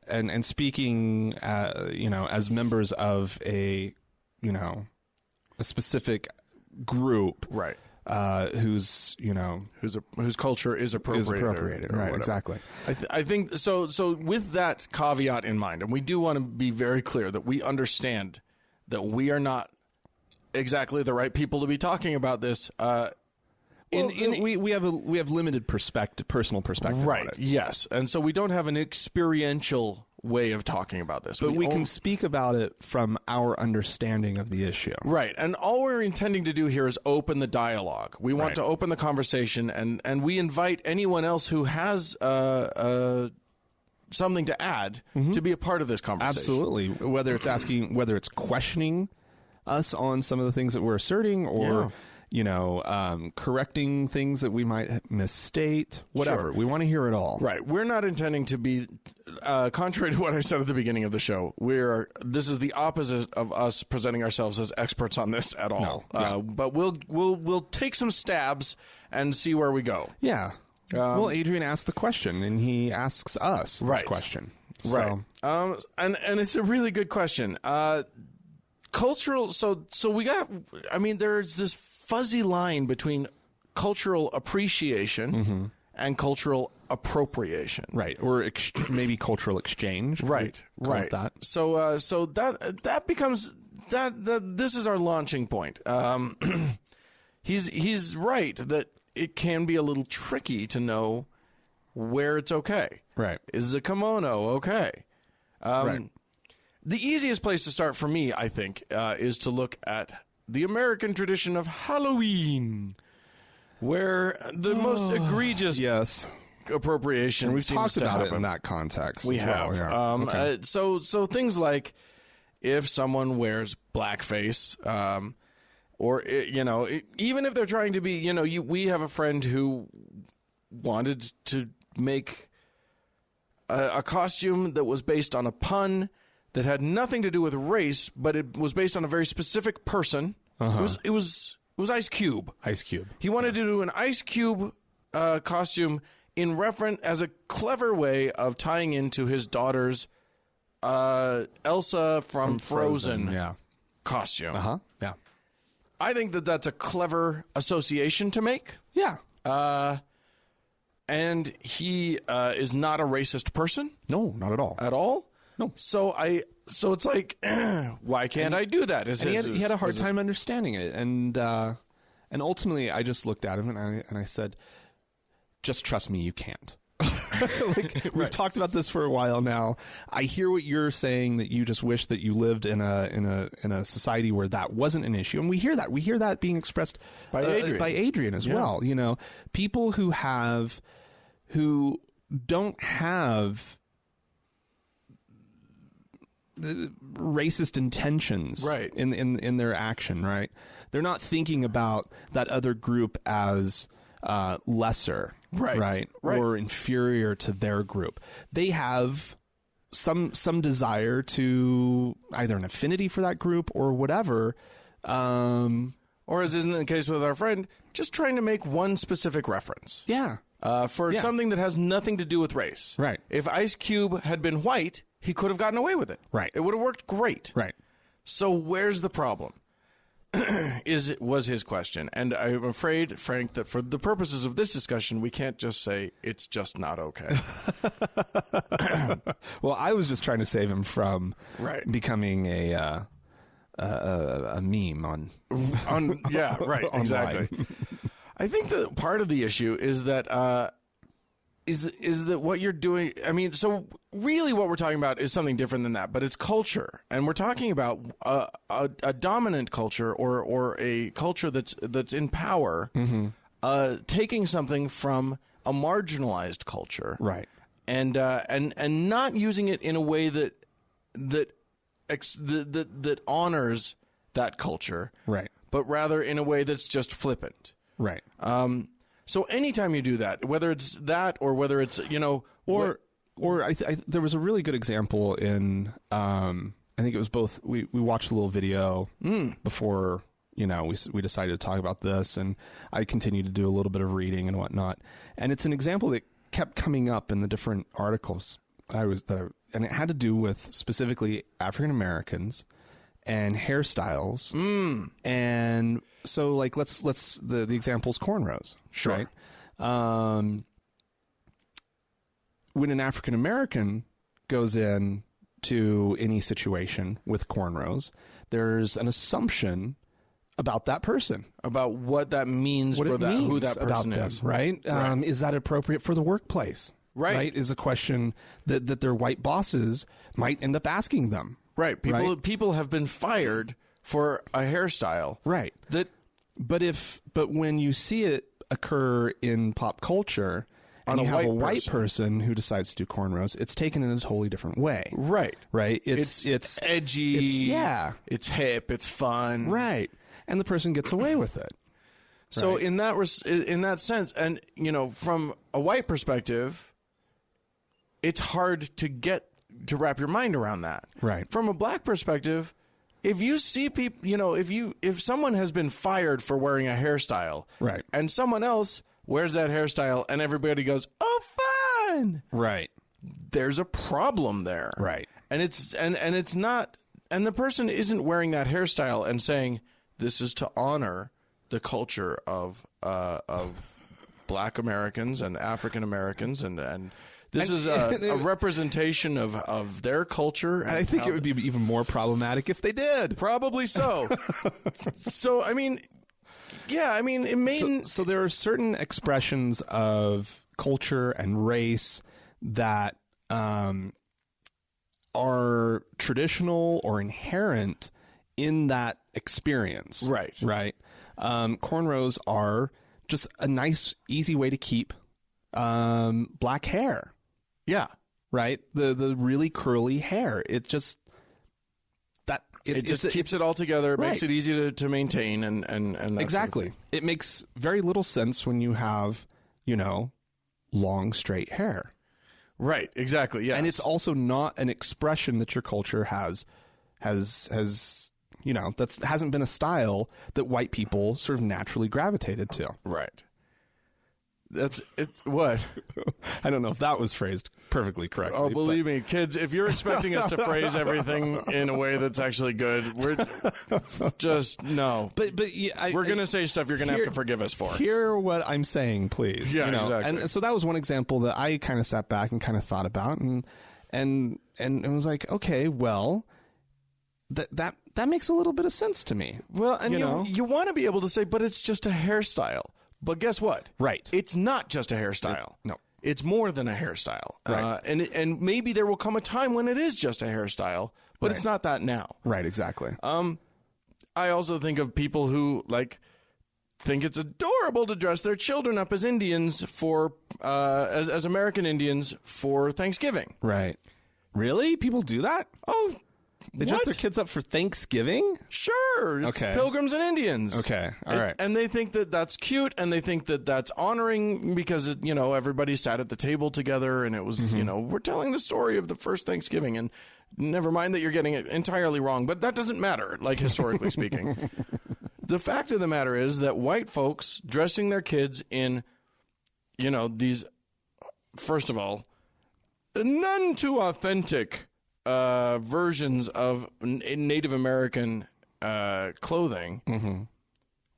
And speaking, as members of a specific group. Right. Whose culture is appropriated, right? Exactly. I think so. So with that caveat in mind, and we do want to be very clear that we understand that we are not exactly the right people to be talking about this. We have limited personal perspective, right? On it. Yes, and so we don't have an experiential way of talking about this, but we can speak about it from our understanding of the issue, right? And all we're intending to do here is open the dialogue. We want to open the conversation, and we invite anyone else who has something to add to be a part of this conversation. Absolutely, whether it's questioning us on some of the things that we're asserting, or correcting things that we might misstate, whatever. Sure. We want to hear it all. Right. We're not intending to be, contrary to what I said at the beginning of the show, this is the opposite of us presenting ourselves as experts on this at all. No. But we'll take some stabs and see where we go. Yeah. Well, Adrian asked the question, and he asks us this question. Right. So. And it's a really good question. Cultural. So we got. I mean, there's this fuzzy line between cultural appreciation and cultural appropriation. Right. Or maybe cultural exchange. Right. Right. That. So that becomes that. This is our launching point. He's right that it can be a little tricky to know where it's okay. Right. Is a kimono okay? Right. The easiest place to start for me, I think, is to look at the American tradition of Halloween, where the most egregious appropriation we've seems talked to about happen. it in that context. We as have. well, yeah. So things like if someone wears blackface, or even if they're trying to be, we have a friend who wanted to make a costume that was based on a pun that had nothing to do with race, but it was based on a very specific person. It was Ice Cube. Ice Cube. He wanted to do an Ice Cube costume in reference as a clever way of tying into his daughter's Elsa from Frozen costume. Yeah. I think that's a clever association to make. Yeah. And he is not a racist person. No, not at all. At all? No. So it's like, why can't I do that? He had a hard time understanding it, and ultimately, I just looked at him and I said, "Just trust me, you can't." We've talked about this for a while now. I hear what you're saying, that you just wish that you lived in a society where that wasn't an issue, and we hear that. We hear that being expressed by Adrian as well. People who don't have racist intentions in their action, right? They're not thinking about that other group as lesser, right, or inferior to their group. They have some desire to either an affinity for that group or whatever, or as isn't the case with our friend, just trying to make one specific reference. For something that has nothing to do with race. Right. If Ice Cube had been white, he could have gotten away with it. Right. It would have worked great. Right. So where's the problem? was his question. And I'm afraid, Frank, that for the purposes of this discussion, we can't just say it's just not okay. Well, I was just trying to save him from becoming a meme on exactly. I think that part of the issue is that is that what you're doing. I mean, so really what we're talking about is something different than that, but it's culture, and we're talking about a dominant culture or a culture that's in power, taking something from a marginalized culture, right, and not using it in a way that honors that culture, right, but rather in a way that's just flippant. Right. So anytime you do that, whether it's that or whether it's, or there was a really good example in, I think it was both, we watched a little video before, we decided to talk about this, and I continued to do a little bit of reading and whatnot. And it's an example that kept coming up in the different articles and it had to do with specifically African Americans and hairstyles. And so, like, the example's cornrows. Sure. Right? When an African American goes in to any situation with cornrows, there's an assumption about that person, about what that means who that person is, right? Is that appropriate for the workplace? Right. Is a question that their white bosses might end up asking them. Right. People have been fired for a hairstyle. Right. But when you see it occur in pop culture and you have a white person who decides to do cornrows, it's taken in a totally different way. Right. Right. It's edgy. It's hip. It's fun. Right. And the person gets away with it. So Right. in that sense, and from a white perspective, it's hard to wrap your mind around that. Right. From a black perspective, if you see people, if someone has been fired for wearing a hairstyle, Right. and someone else wears that hairstyle, and everybody goes, "Oh, fun!" Right. There's a problem there, Right. And it's not, and the person isn't wearing that hairstyle and saying this is to honor the culture of Black Americans and African Americans, and this is a representation of their culture. And I think it would be even more problematic if they did. Probably so. So, I mean, yeah, it may... So there are certain expressions of culture and race that are traditional or inherent in that experience. Right. Right. Cornrows are just a nice, easy way to keep black hair. Yeah. Right. The really curly hair. It just keeps it all together. It makes Right. it easy to maintain and that exactly. sort of thing. It makes very little sense when you have, long straight hair. Right. Exactly. Yeah. And it's also not an expression that your culture has that hasn't been a style that white people sort of naturally gravitated to. right. It's what? I don't know if that was phrased perfectly correctly. Oh, believe me, kids, if you're expecting us to phrase everything in a way that's actually good, we're just no. But We're going to say stuff you're going to have to forgive us for. Hear what I'm saying, please. Yeah, exactly. And so that was one example that I kind of sat back and kind of thought about, and it was like, okay, well, that makes a little bit of sense to me. Well, and you want to be able to say, but it's just a hairstyle. But guess what? Right. It's not just a hairstyle. No. It's more than a hairstyle. Right. And maybe there will come a time when it is just a hairstyle, but it's not that now. Right, exactly. I also think of people who think it's adorable to dress their children up as Indians for as American Indians for Thanksgiving. Right. Really? People do that? Oh, They dress their kids up for Thanksgiving? Sure. It's Okay. Pilgrims and Indians. Okay. All right. And they think that that's cute, and they think that that's honoring because, everybody sat at the table together, and it was, we're telling the story of the first Thanksgiving, and never mind that you're getting it entirely wrong, but that doesn't matter, historically speaking. The fact of the matter is that white folks dressing their kids in, these, first of all, none too authentic versions of Native American clothing,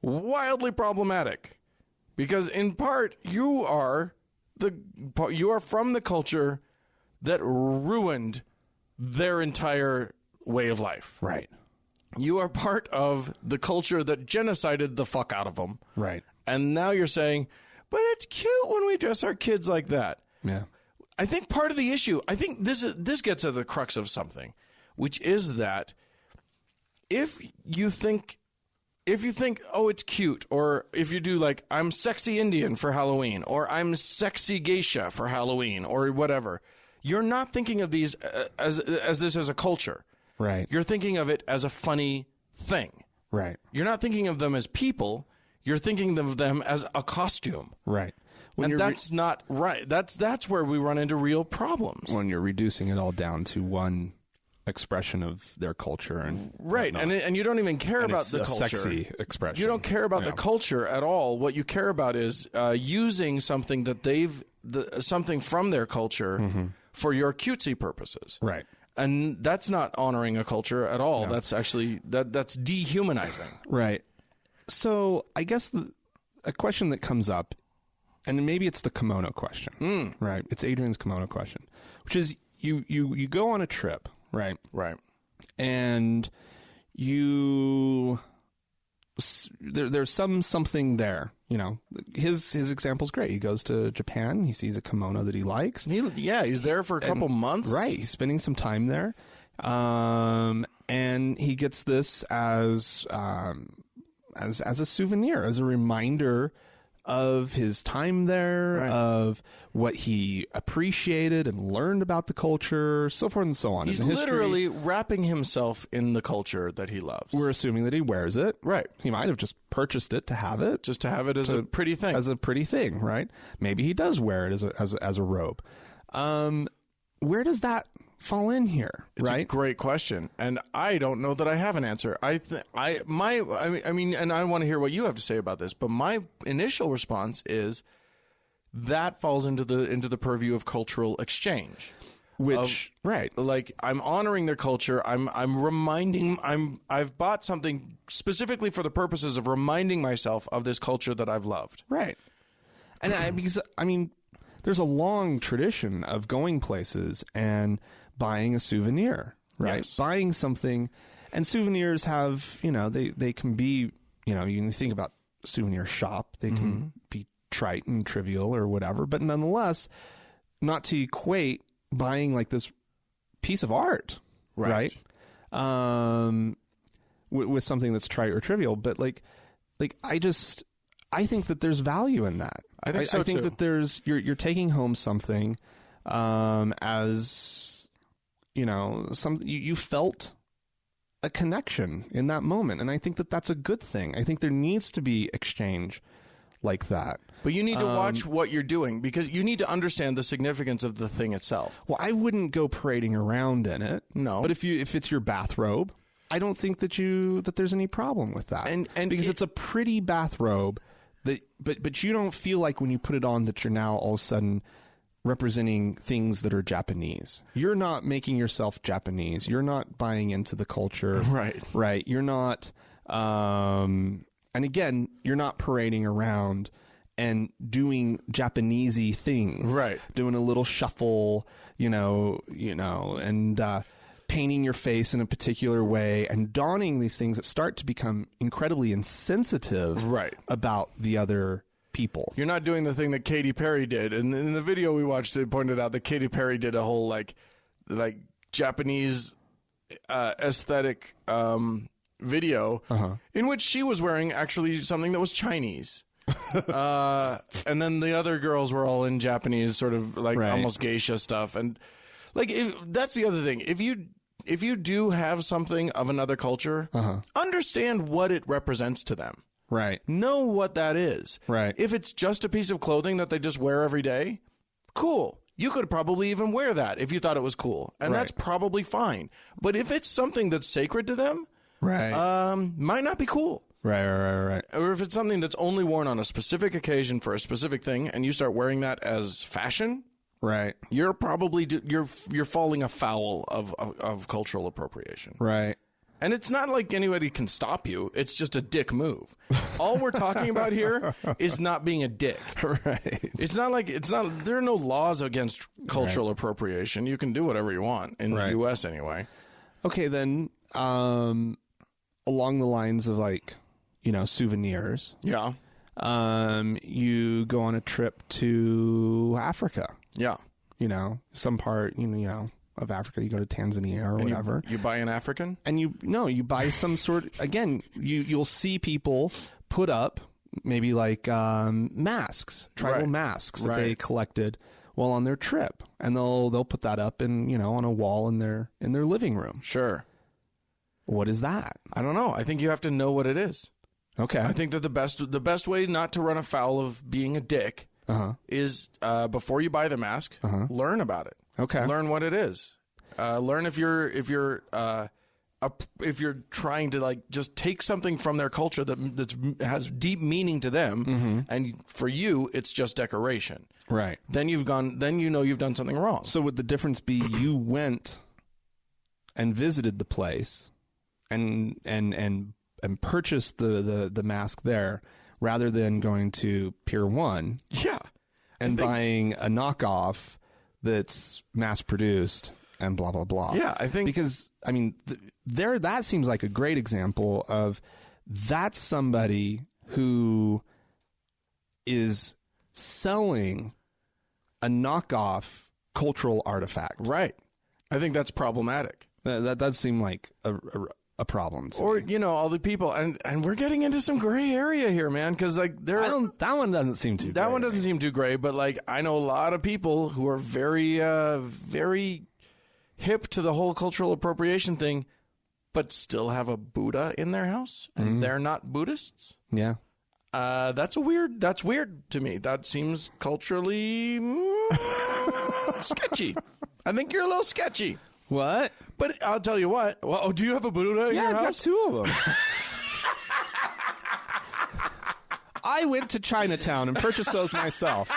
wildly problematic, because in part you are from the culture that ruined their entire way of life. Right. You are part of the culture that genocided the fuck out of them. Right. And now you're saying, but it's cute when we dress our kids like that. Yeah. I think part of the issue, I think this gets at the crux of something, which is that if you think, oh, it's cute, or if you do I'm sexy Indian for Halloween, or I'm sexy geisha for Halloween, or whatever, you're not thinking of these as this as a culture. Right. You're thinking of it as a funny thing. Right. You're not thinking of them as people. You're thinking of them as a costume. Right. And that's not right. That's where we run into real problems. When you're reducing it all down to one expression of their culture and right, and you don't even care about the culture. Sexy expression. You don't care about the culture at all. What you care about is using something that something from their culture for your cutesy purposes. Right. And that's not honoring a culture at all. No. That's actually that's dehumanizing. Right. So I guess a question that comes up, and maybe it's the kimono question, right? It's Adrian's kimono question, which is you go on a trip, right? Right. And there's something there, his example's great. He goes to Japan, he sees a kimono that he likes. He's there for a couple months. Right. He's spending some time there. And he gets this as a souvenir, as a reminder of his time there, Right. of what he appreciated and learned about the culture, so forth and so on. He's In history, literally wrapping himself in the culture that he loves. we're assuming that he wears it. Right. He might have just purchased it to have it. Just to have it as a pretty thing. As a pretty thing, right? Maybe he does wear it as a robe. Where does that fall in here, It's right? a great question, and I don't know that I have an answer. I mean, and I want to hear what you have to say about this. But my initial response is that falls into the purview of cultural exchange. Which, right. Like, I'm honoring their culture. I've bought something specifically for the purposes of reminding myself of this culture that I've loved. Right. And because there's a long tradition of going places and buying a souvenir, right? Yes. Buying something, and souvenirs have, they can be, you can think about souvenir shop, they can be trite and trivial or whatever, but nonetheless, not to equate buying like this piece of art, right? With something that's trite or trivial, but like I think that there's value in that. I think so I think too. that there's you're taking home something, as you felt a connection in that moment, and I think that that's a good thing. I think there needs to be exchange like that. But you need to watch what you're doing, because you need to understand the significance of the thing itself. Well, I wouldn't go parading around in it. No. But if it's your bathrobe, I don't think that there's any problem with that. And because it's a pretty bathrobe but you don't feel like when you put it on that you're now all of a sudden representing things that are Japanese. You're not making yourself Japanese. You're not buying into the culture. Right. Right. You're not and again, you're not parading around and doing Japanesey things. Right. Doing a little shuffle, and painting your face in a particular way and donning these things that start to become incredibly insensitive Right. about the other people. You're not doing the thing that Katy Perry did. And in the video we watched, it pointed out that Katy Perry did a whole like Japanese aesthetic video in which she was wearing actually something that was Chinese. And then the other girls were all in Japanese, sort of like Right. almost geisha stuff. And like, that's the other thing. If you do have something of another culture, understand what it represents to them. Right. Know what that is. Right. If it's just a piece of clothing that they just wear every day, cool. You could probably even wear that if you thought it was cool. And Right. that's probably fine. But if it's something that's sacred to them, Right. might not be cool. Right. Or if it's something that's only worn on a specific occasion for a specific thing, and you start wearing that as fashion, Right. you're probably you're falling afoul of cultural appropriation. Right. And it's not like anybody can stop you. It's just a dick move. All we're talking about here is not being a dick. Right. There are no laws against cultural appropriation. You can do whatever you want in the U.S. anyway. Okay, then along the lines of souvenirs, Yeah. you go on a trip to Africa. Yeah. Some part, of Africa. You go to Tanzania or whatever. You buy an African? And you buy some sort, again, you'll see people put up maybe masks, tribal Right. masks that Right. they collected while on their trip. And they'll put that up on a wall in their living room. Sure. What is that? I don't know. I think you have to know what it is. Okay. I think that the best way not to run afoul of being a dick is before you buy the mask, learn about it. Okay. Learn what it is. Learn if you're trying to just take something from their culture that has deep meaning to them, and for you it's just decoration. Right. Then you've done something wrong. So would the difference be you went and visited the place and purchased the mask there rather than going to Pier 1 Yeah. and buying a knockoff that's mass produced and blah blah blah. Yeah, I think because that seems like a great example of that's somebody who is selling a knockoff cultural artifact. right. I think that's problematic. That does seem like a problem to Or, me. you know, all the people. And we're getting into some gray area here, man, because, like, that one doesn't seem too that gray one to doesn't me. seem too gray, but, like, I know a lot of people who are very, very hip to the whole cultural appropriation thing, but still have a Buddha in their house, and they're not Buddhists. Yeah. That's weird to me. That seems culturally sketchy. I think you're a little sketchy. What? But I'll tell you what. Well, do you have a Buddha in Yeah, your I've got house? 2 of them. I went to Chinatown and purchased those myself.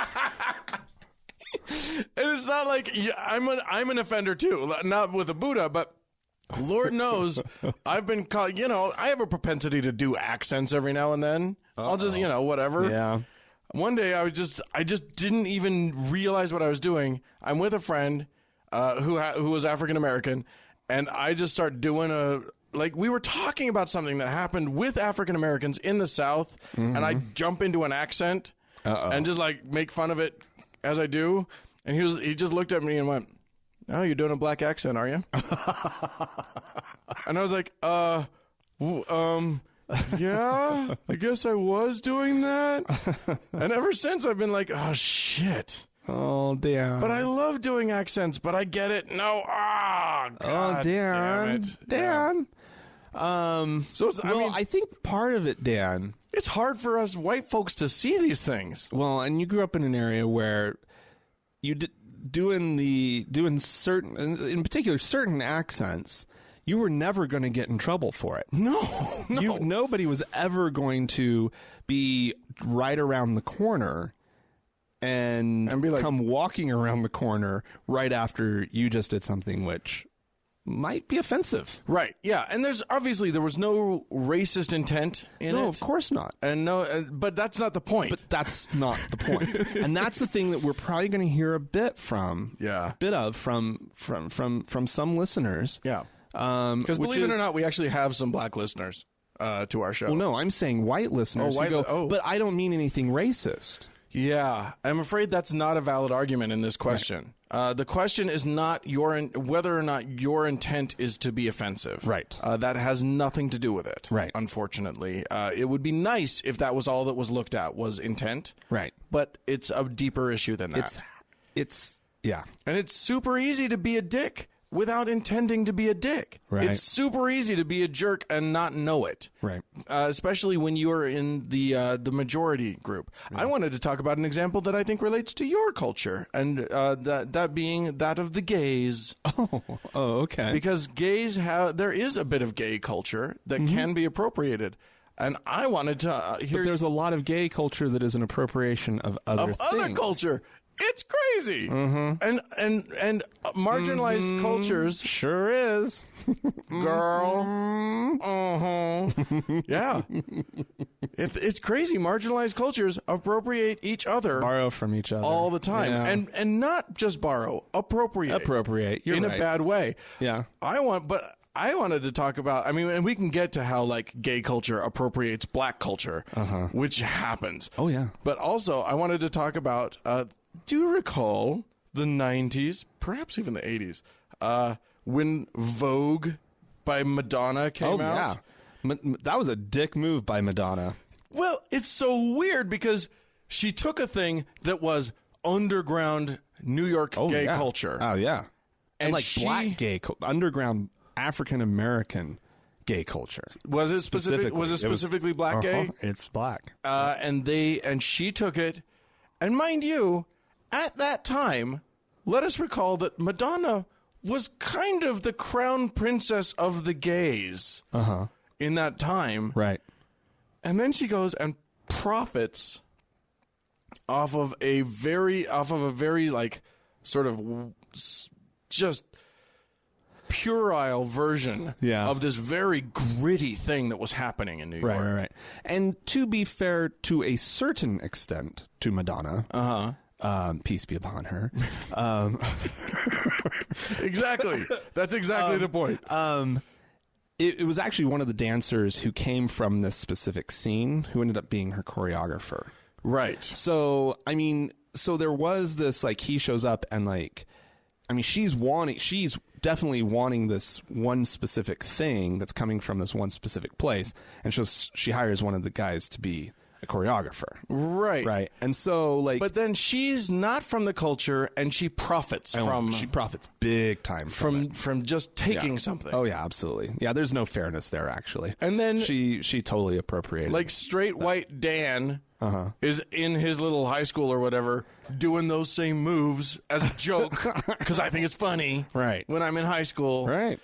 And it's not like I'm an offender too, not with a Buddha, but Lord knows I've been called. You know, I have a propensity to do accents every now and then. I'll just, you know, whatever. Yeah. One day I just didn't even realize what I was doing. I'm with a friend who was African American, and I just start doing we were talking about something that happened with African Americans in the South, and I jump into an accent and just like make fun of it as I do. And he just looked at me and went, "Oh, you're doing a black accent, are you?" And I was like, yeah, I guess I was doing that. And ever since I've been like, oh shit. Oh, damn. But I love doing accents, but I get it. No, God damn it. Dan. So it's, I think part of it, Dan. it's hard for us white folks to see these things. Well, and you grew up in an area where you doing certain, in particular, certain accents. You were never going to get in trouble for it. No. Nobody was ever going to be right around the corner and be like, come walking around the corner right after you just did something which might be offensive. Right, yeah. And there was no racist intent in it. No, of course not. And but that's not the point. But that's not the point. And that's the thing that we're probably going to hear a bit from some listeners. Yeah. Because believe it or not, we actually have some black listeners to our show. Well, no, I'm saying white listeners. But I don't mean anything racist. Yeah, I'm afraid that's not a valid argument in this question. Right. The question is not whether or not your intent is to be offensive. Right. That has nothing to do with it. Right. Unfortunately, it would be nice if that was all that was looked at was intent. Right. But it's a deeper issue than that. Yeah. And it's super easy to be a dick without intending to be a dick. Right. It's super easy to be a jerk and not know it. Right. Especially when you're in the majority group. I wanted to talk about an example that I think relates to your culture, and that being that of the gays. Oh, okay. Because there is a bit of gay culture that can be appropriated. And I wanted to hear... But there's a lot of gay culture that is an appropriation of other things. Culture. It's crazy. And marginalized cultures... Sure is. Girl. Yeah. It's crazy. Marginalized cultures appropriate each other. Borrow from each other. All the time. Yeah. And not just borrow. Appropriate. You're in right. a bad way. Yeah. I wanted to talk about, and we can get to how, like, gay culture appropriates black culture, which happens. Oh, yeah. But also, I wanted to talk about, do you recall the 90s, perhaps even the 80s, when Vogue by Madonna came out? Yeah. That was a dick move by Madonna. Well, it's so weird because she took a thing that was underground New York gay culture. Oh, yeah. And like she, black gay, underground African American gay culture. Was it specifically black gay? It's black. And she took it, and mind you, at that time, let us recall that Madonna was kind of the crown princess of the gays in that time. Right. And then she goes and profits off of a very like sort of just puerile version of this very gritty thing that was happening in New York. Right. And to be fair, to a certain extent, to Madonna, peace be upon her. Exactly. That's exactly the point. It was actually one of the dancers who came from this specific scene who ended up being her choreographer. Right. So, I mean, there was this, like, he shows up and, like, I mean, she's definitely wanting this one specific thing that's coming from this one specific place, and she hires one of the guys to be a choreographer. Right. And so, like... But then she's not from the culture, and she profits from... She profits big time from just taking something. Oh, yeah, absolutely. Yeah, there's no fairness there, actually. And then... She totally appropriated. Like, straight white Dan is in his little high school or whatever doing those same moves as a joke because I think it's funny. Right. When I'm in high school. Right.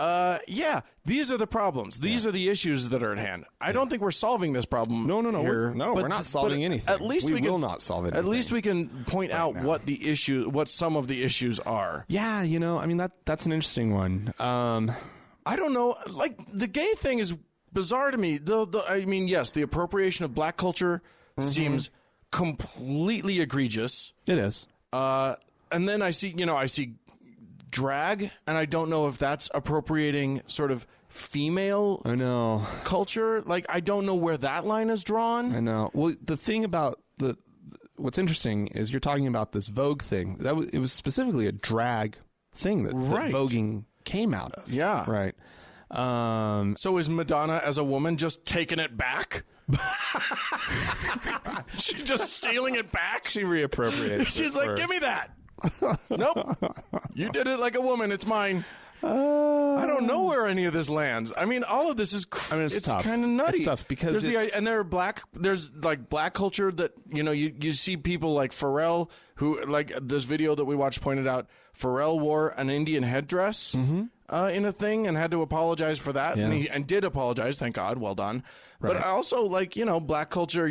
Yeah, these are the problems. These are the issues that are at hand. I don't think we're solving this problem. No. Here, We're not solving anything. At least we will not solve it. At least we can point out what some of the issues are. Yeah, I mean that's an interesting one. I don't know. Like the gay thing is bizarre to me. I mean, yes, the appropriation of black culture seems completely egregious. It is. And then I see drag, and I don't know if that's appropriating sort of female culture. Like, I don't know where that line is drawn. I know. Well, the thing about what's interesting is you're talking about this Vogue thing. It was specifically a drag thing that voguing came out of. Yeah. Right. So is Madonna as a woman just taking it back? She's just stealing it back? She reappropriated it. She's like, give me that. Nope. You did it like a woman. It's mine. I don't know where any of this lands. I mean, all of this is it's kind of nutty. It's tough because there's like black culture that, you see people like Pharrell, who, like this video that we watched pointed out, Pharrell wore an Indian headdress in a thing and had to apologize for that. Yeah. And did apologize, thank God, well done. Right. But also, like, black culture,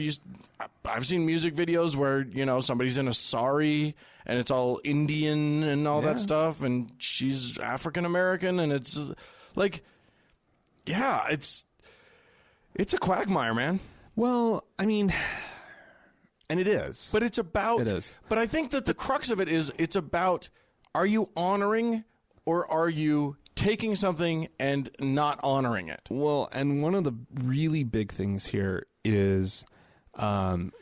I've seen music videos where, somebody's in a sari and it's all Indian and all that stuff, and she's African American, and it's like, it's a quagmire, man. Well, I mean, and it is. But it's about... It is. But I think that the crux of it is, it's about, are you honoring or are you taking something and not honoring it? Well, and one of the really big things here is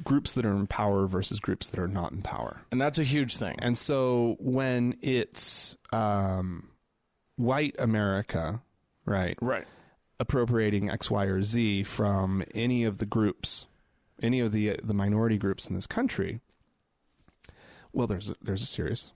groups that are in power versus groups that are not in power. And that's a huge thing. And so when it's white America, right, appropriating X, Y, or Z from any of the groups, any of the minority groups in this country, well, there's a serious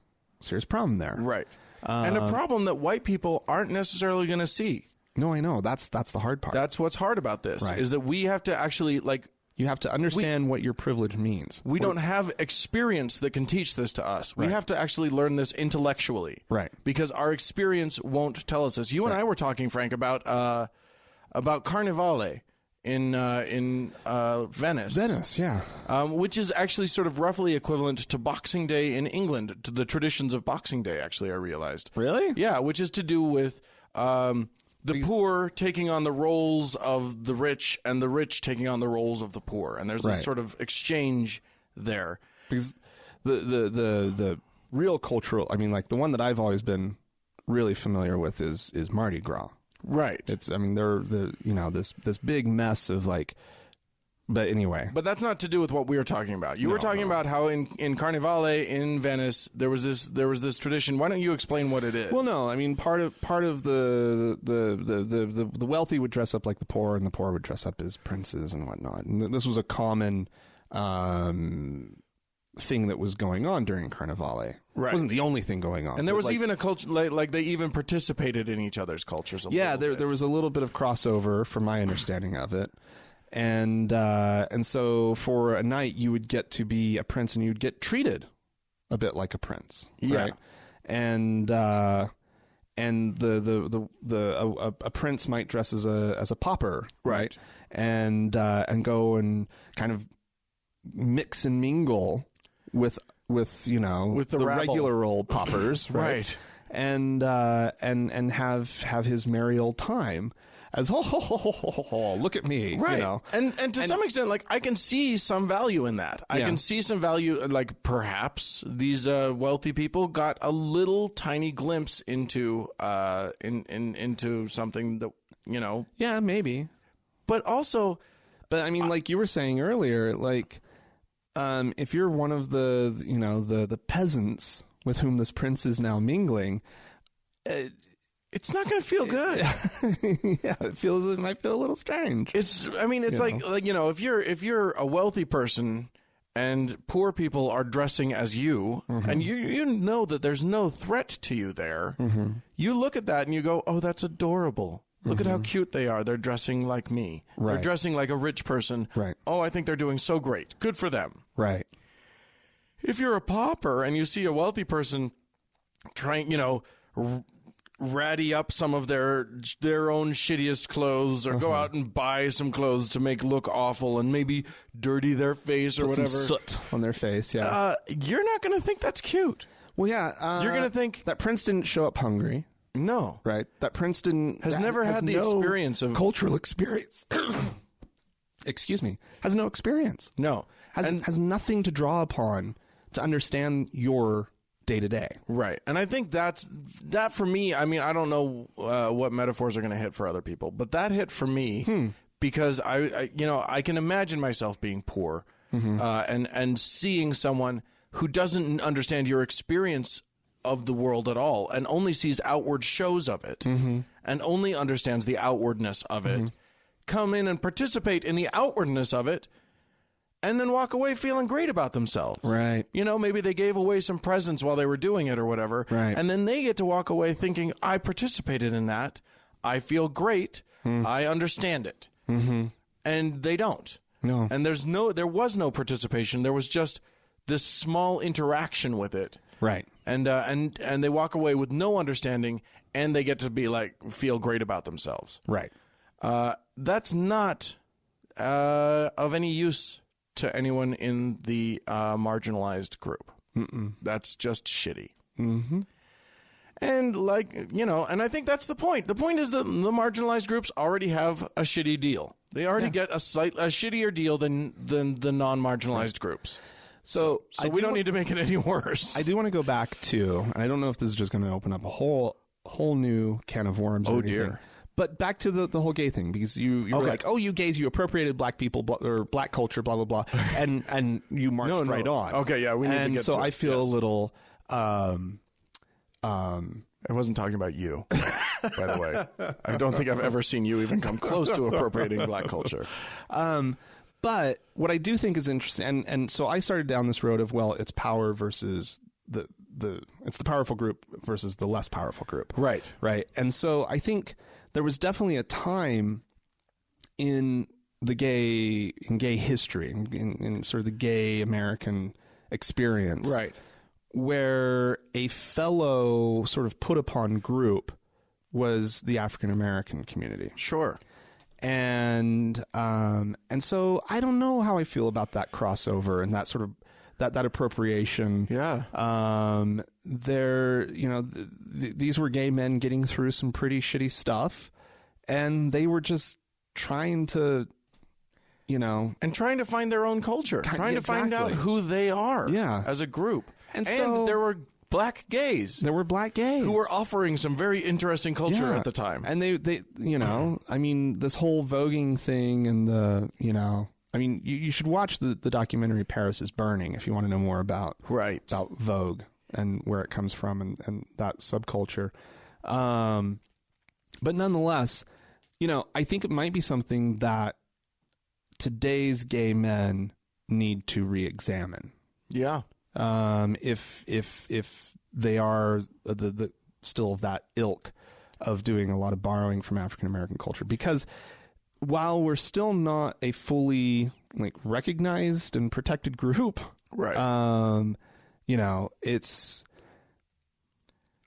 problem there. Right. And a problem that white people aren't necessarily going to see. No, I know. That's the hard part. That's what's hard about this, is that we have to actually, like... You have to understand what your privilege means. We don't have experience that can teach this to us. We have to actually learn this intellectually. Right. Because our experience won't tell us this. You and I were talking, Frank, about Carnivale in Venice. Venice, yeah. Which is actually sort of roughly equivalent to Boxing Day in England, to the traditions of Boxing Day, actually, I realized. Really? Yeah, which is to do with... the poor taking on the roles of the rich, and the rich taking on the roles of the poor, and there's this sort of exchange there. Because the real cultural, I mean, like the one that I've always been really familiar with is Mardi Gras. Right. It's, I mean, they're this big mess of like. But anyway. But that's not to do with what we were talking about. You were talking about how in Carnivale in Venice there was this tradition. Why don't you explain what it is? Well, no, I mean part of the wealthy would dress up like the poor, and the poor would dress up as princes and whatnot. And this was a common thing that was going on during Carnivale. Right. It wasn't the only thing going on. And there was even a culture like they even participated in each other's cultures. There was a little bit of crossover, from my understanding of it. And so for a night you would get to be a prince, and you'd get treated a bit like a prince, right? And a prince might dress as a pauper, right? And go and kind of mix and mingle with the regular old paupers, right? And have his merry old time. As look at me, right? And to some extent, like I can see some value in that. I can see some value, like perhaps these wealthy people got a little tiny glimpse into into something that Yeah, maybe. But also, I mean, like you were saying earlier, like if you're one of the peasants, with whom this prince is now mingling, it's not going to feel good. Yeah, it might feel a little strange. It's like if you're a wealthy person and poor people are dressing as you, and you know that there's no threat to you there, you look at that and you go, oh, that's adorable. Look at how cute they are. They're dressing like me. Right. They're dressing like a rich person. Right. Oh, I think they're doing so great. Good for them. Right. If you're a pauper and you see a wealthy person trying, ratty up some of their own shittiest clothes, or go out and buy some clothes to make look awful and maybe dirty their face or Put whatever, some soot on their face. Yeah. You're not going to think that's cute. Well, yeah. You're going to think that prince didn't show up hungry. No. Right. That Prince has never had the experience of cultural experience. Excuse me. Has no experience. No. Has nothing to draw upon to understand your day to day. Right. And I think that for me, I mean, I don't know what metaphors are going to hit for other people, but that hit for me because I can imagine myself being poor and seeing someone who doesn't understand your experience of the world at all and only sees outward shows of it and only understands the outwardness of it, come in and participate in the outwardness of it, and then walk away feeling great about themselves. Right. Maybe they gave away some presents while they were doing it or whatever. Right. And then they get to walk away thinking, I participated in that. I feel great. I understand it. And they don't. No. And there was no participation. There was just this small interaction with it. Right. And they walk away with no understanding, and they get to feel great about themselves. Right. That's not of any use to anyone in the marginalized group. That's just shitty. And and I think that's the point. The point is that the marginalized groups already have a shitty deal. They already get a shittier deal than the non-marginalized groups. So we don't need to make it any worse. I do want to go back to, and I don't know if this is just going to open up a whole new can of worms. Oh, or anything, dear. But back to the whole gay thing, because you were like, oh, you gays, you appropriated black people or black culture, blah, blah, blah. And you marched right on. Okay, yeah, we need to get so to it. I feel a little... I wasn't talking about you, by the way. I don't think I've ever seen you even come close to appropriating black culture. But what I do think is interesting, and so I started down this road of, well, it's power versus it's the powerful group versus the less powerful group. Right. Right. And so I think there was definitely a time in gay history, in sort of the gay American experience. Right. Where a fellow sort of put upon group was the African American community. Sure. And so I don't know how I feel about that crossover and that sort of that appropriation. Yeah. These were gay men getting through some pretty shitty stuff, and they were just trying to, and trying to find their own culture, trying to find out who they are as a group. And so there were black gays. There were black gays who were offering some very interesting culture at the time. And they I mean, this whole voguing thing and you should watch the documentary Paris is Burning if you want to know more about Vogue and where it comes from and that subculture. But nonetheless, I think it might be something that today's gay men need to re-examine. Yeah. If they are the still of that ilk of doing a lot of borrowing from African American culture, because while we're still not a fully recognized and protected group, right?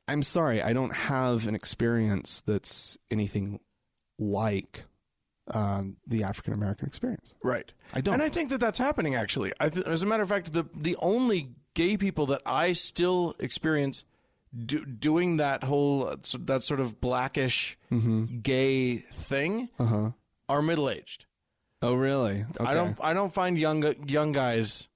I'm sorry, I don't have an experience that's anything like the African American experience. Right. I don't. And I think that's happening, actually. As a matter of fact, the only gay people that I still experience doing that sort of blackish gay thing are middle-aged. Oh, really? Okay. I don't find young guys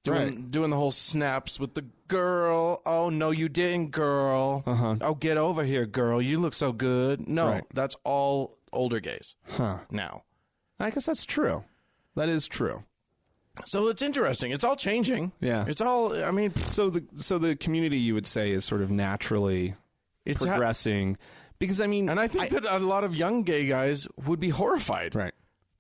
doing the whole snaps with the girl. Oh, no, you didn't, girl. Oh, get over here, girl. You look so good. No, that's all older gays now. I guess that's true. That is true. So it's interesting. It's all changing. Yeah. It's all, I mean, So the community, you would say, is sort of naturally progressing. Because, I mean... And I think that a lot of young gay guys would be horrified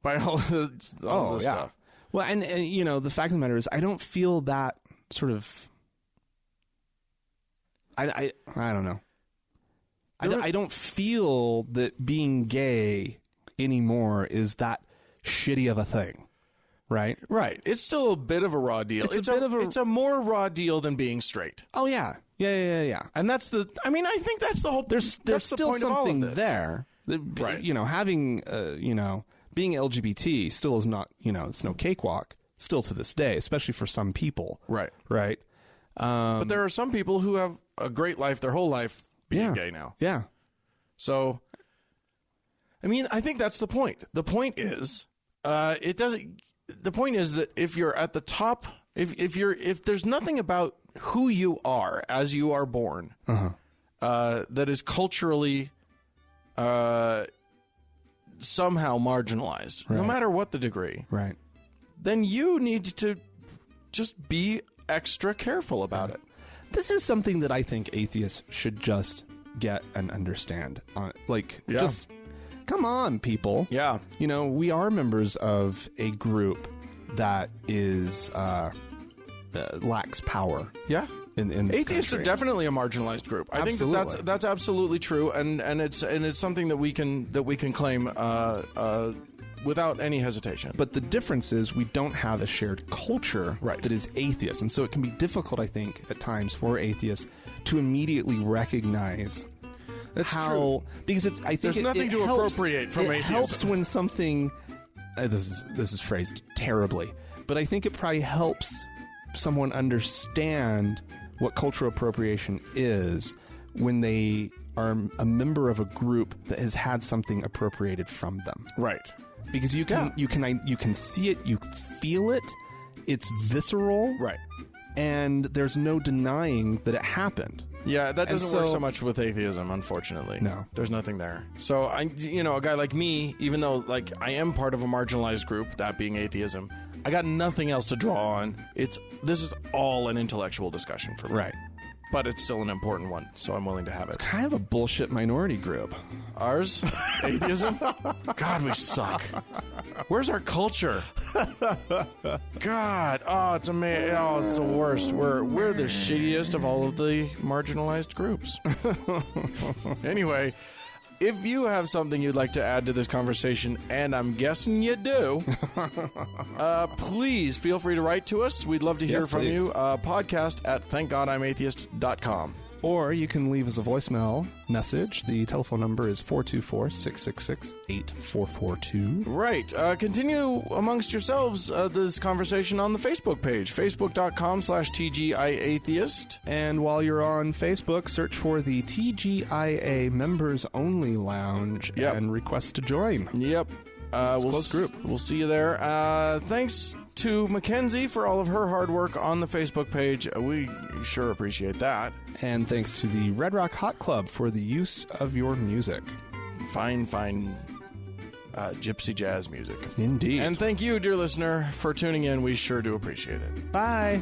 by all this stuff. Well, and, you know, the fact of the matter is, I don't feel that sort of... I don't know. I don't feel that being gay anymore is that shitty of a thing. Right? Right. It's still a bit of a raw deal. It's a more raw deal than being straight. Oh, yeah. Yeah. And that's I think that's the whole... There's still something there. Right. You know, having, being LGBT still is not, it's no cakewalk, still to this day, especially for some people. Right. Right. But there are some people who have a great life their whole life being gay now. Yeah. So, I mean, I think that's the point. The point is, the point is that if you're at the top, if there's nothing about who you are as you are born, that is culturally, somehow marginalized, no matter what the degree, right, then you need to just be extra careful about it. This is something that I think atheists should just get and understand. Just come on, people. Yeah. You know, we are members of a group that is lacks power. Yeah. In this atheists country. are definitely a marginalized group. I think that's absolutely true, and it's something that we can claim without any hesitation. But the difference is we don't have a shared culture that is atheist, and so it can be difficult, I think, at times for atheists to immediately recognize that's how true. Because I think there's nothing to appropriate from atheism. It helps when something. This is phrased terribly, but I think it probably helps someone understand what cultural appropriation is when they are a member of a group that has had something appropriated from them. Right. Because you can see it, you feel it, it's visceral. Right. And there's no denying that it happened. Yeah, that doesn't work so much with atheism, unfortunately. No. There's nothing there. So, a guy like me, even though, I am part of a marginalized group, that being atheism, I got nothing else to draw on. This is all an intellectual discussion for me. Right. But it's still an important one, so I'm willing to have it. It's kind of a bullshit minority group. Ours? Atheism? God, we suck. Where's our culture? God, it's amazing. Oh, it's the worst. We're the shittiest of all of the marginalized groups. Anyway, if you have something you'd like to add to this conversation, and I'm guessing you do, please feel free to write to us. We'd love to hear from you. Podcast at thankgodimatheist.com. Or you can leave us a voicemail message. The telephone number is 424-666-8442. Right. Continue amongst yourselves this conversation on the Facebook page, facebook.com/TGIAtheist. And while you're on Facebook, search for the TGIA Members Only Lounge and request to join. Yep. We'll close group. We'll see you there. Thanks to Mackenzie for all of her hard work on the Facebook page. We sure appreciate that. And thanks to the Red Rock Hot Club for the use of your music. Fine gypsy jazz music. Indeed. And thank you, dear listener, for tuning in. We sure do appreciate it. Bye.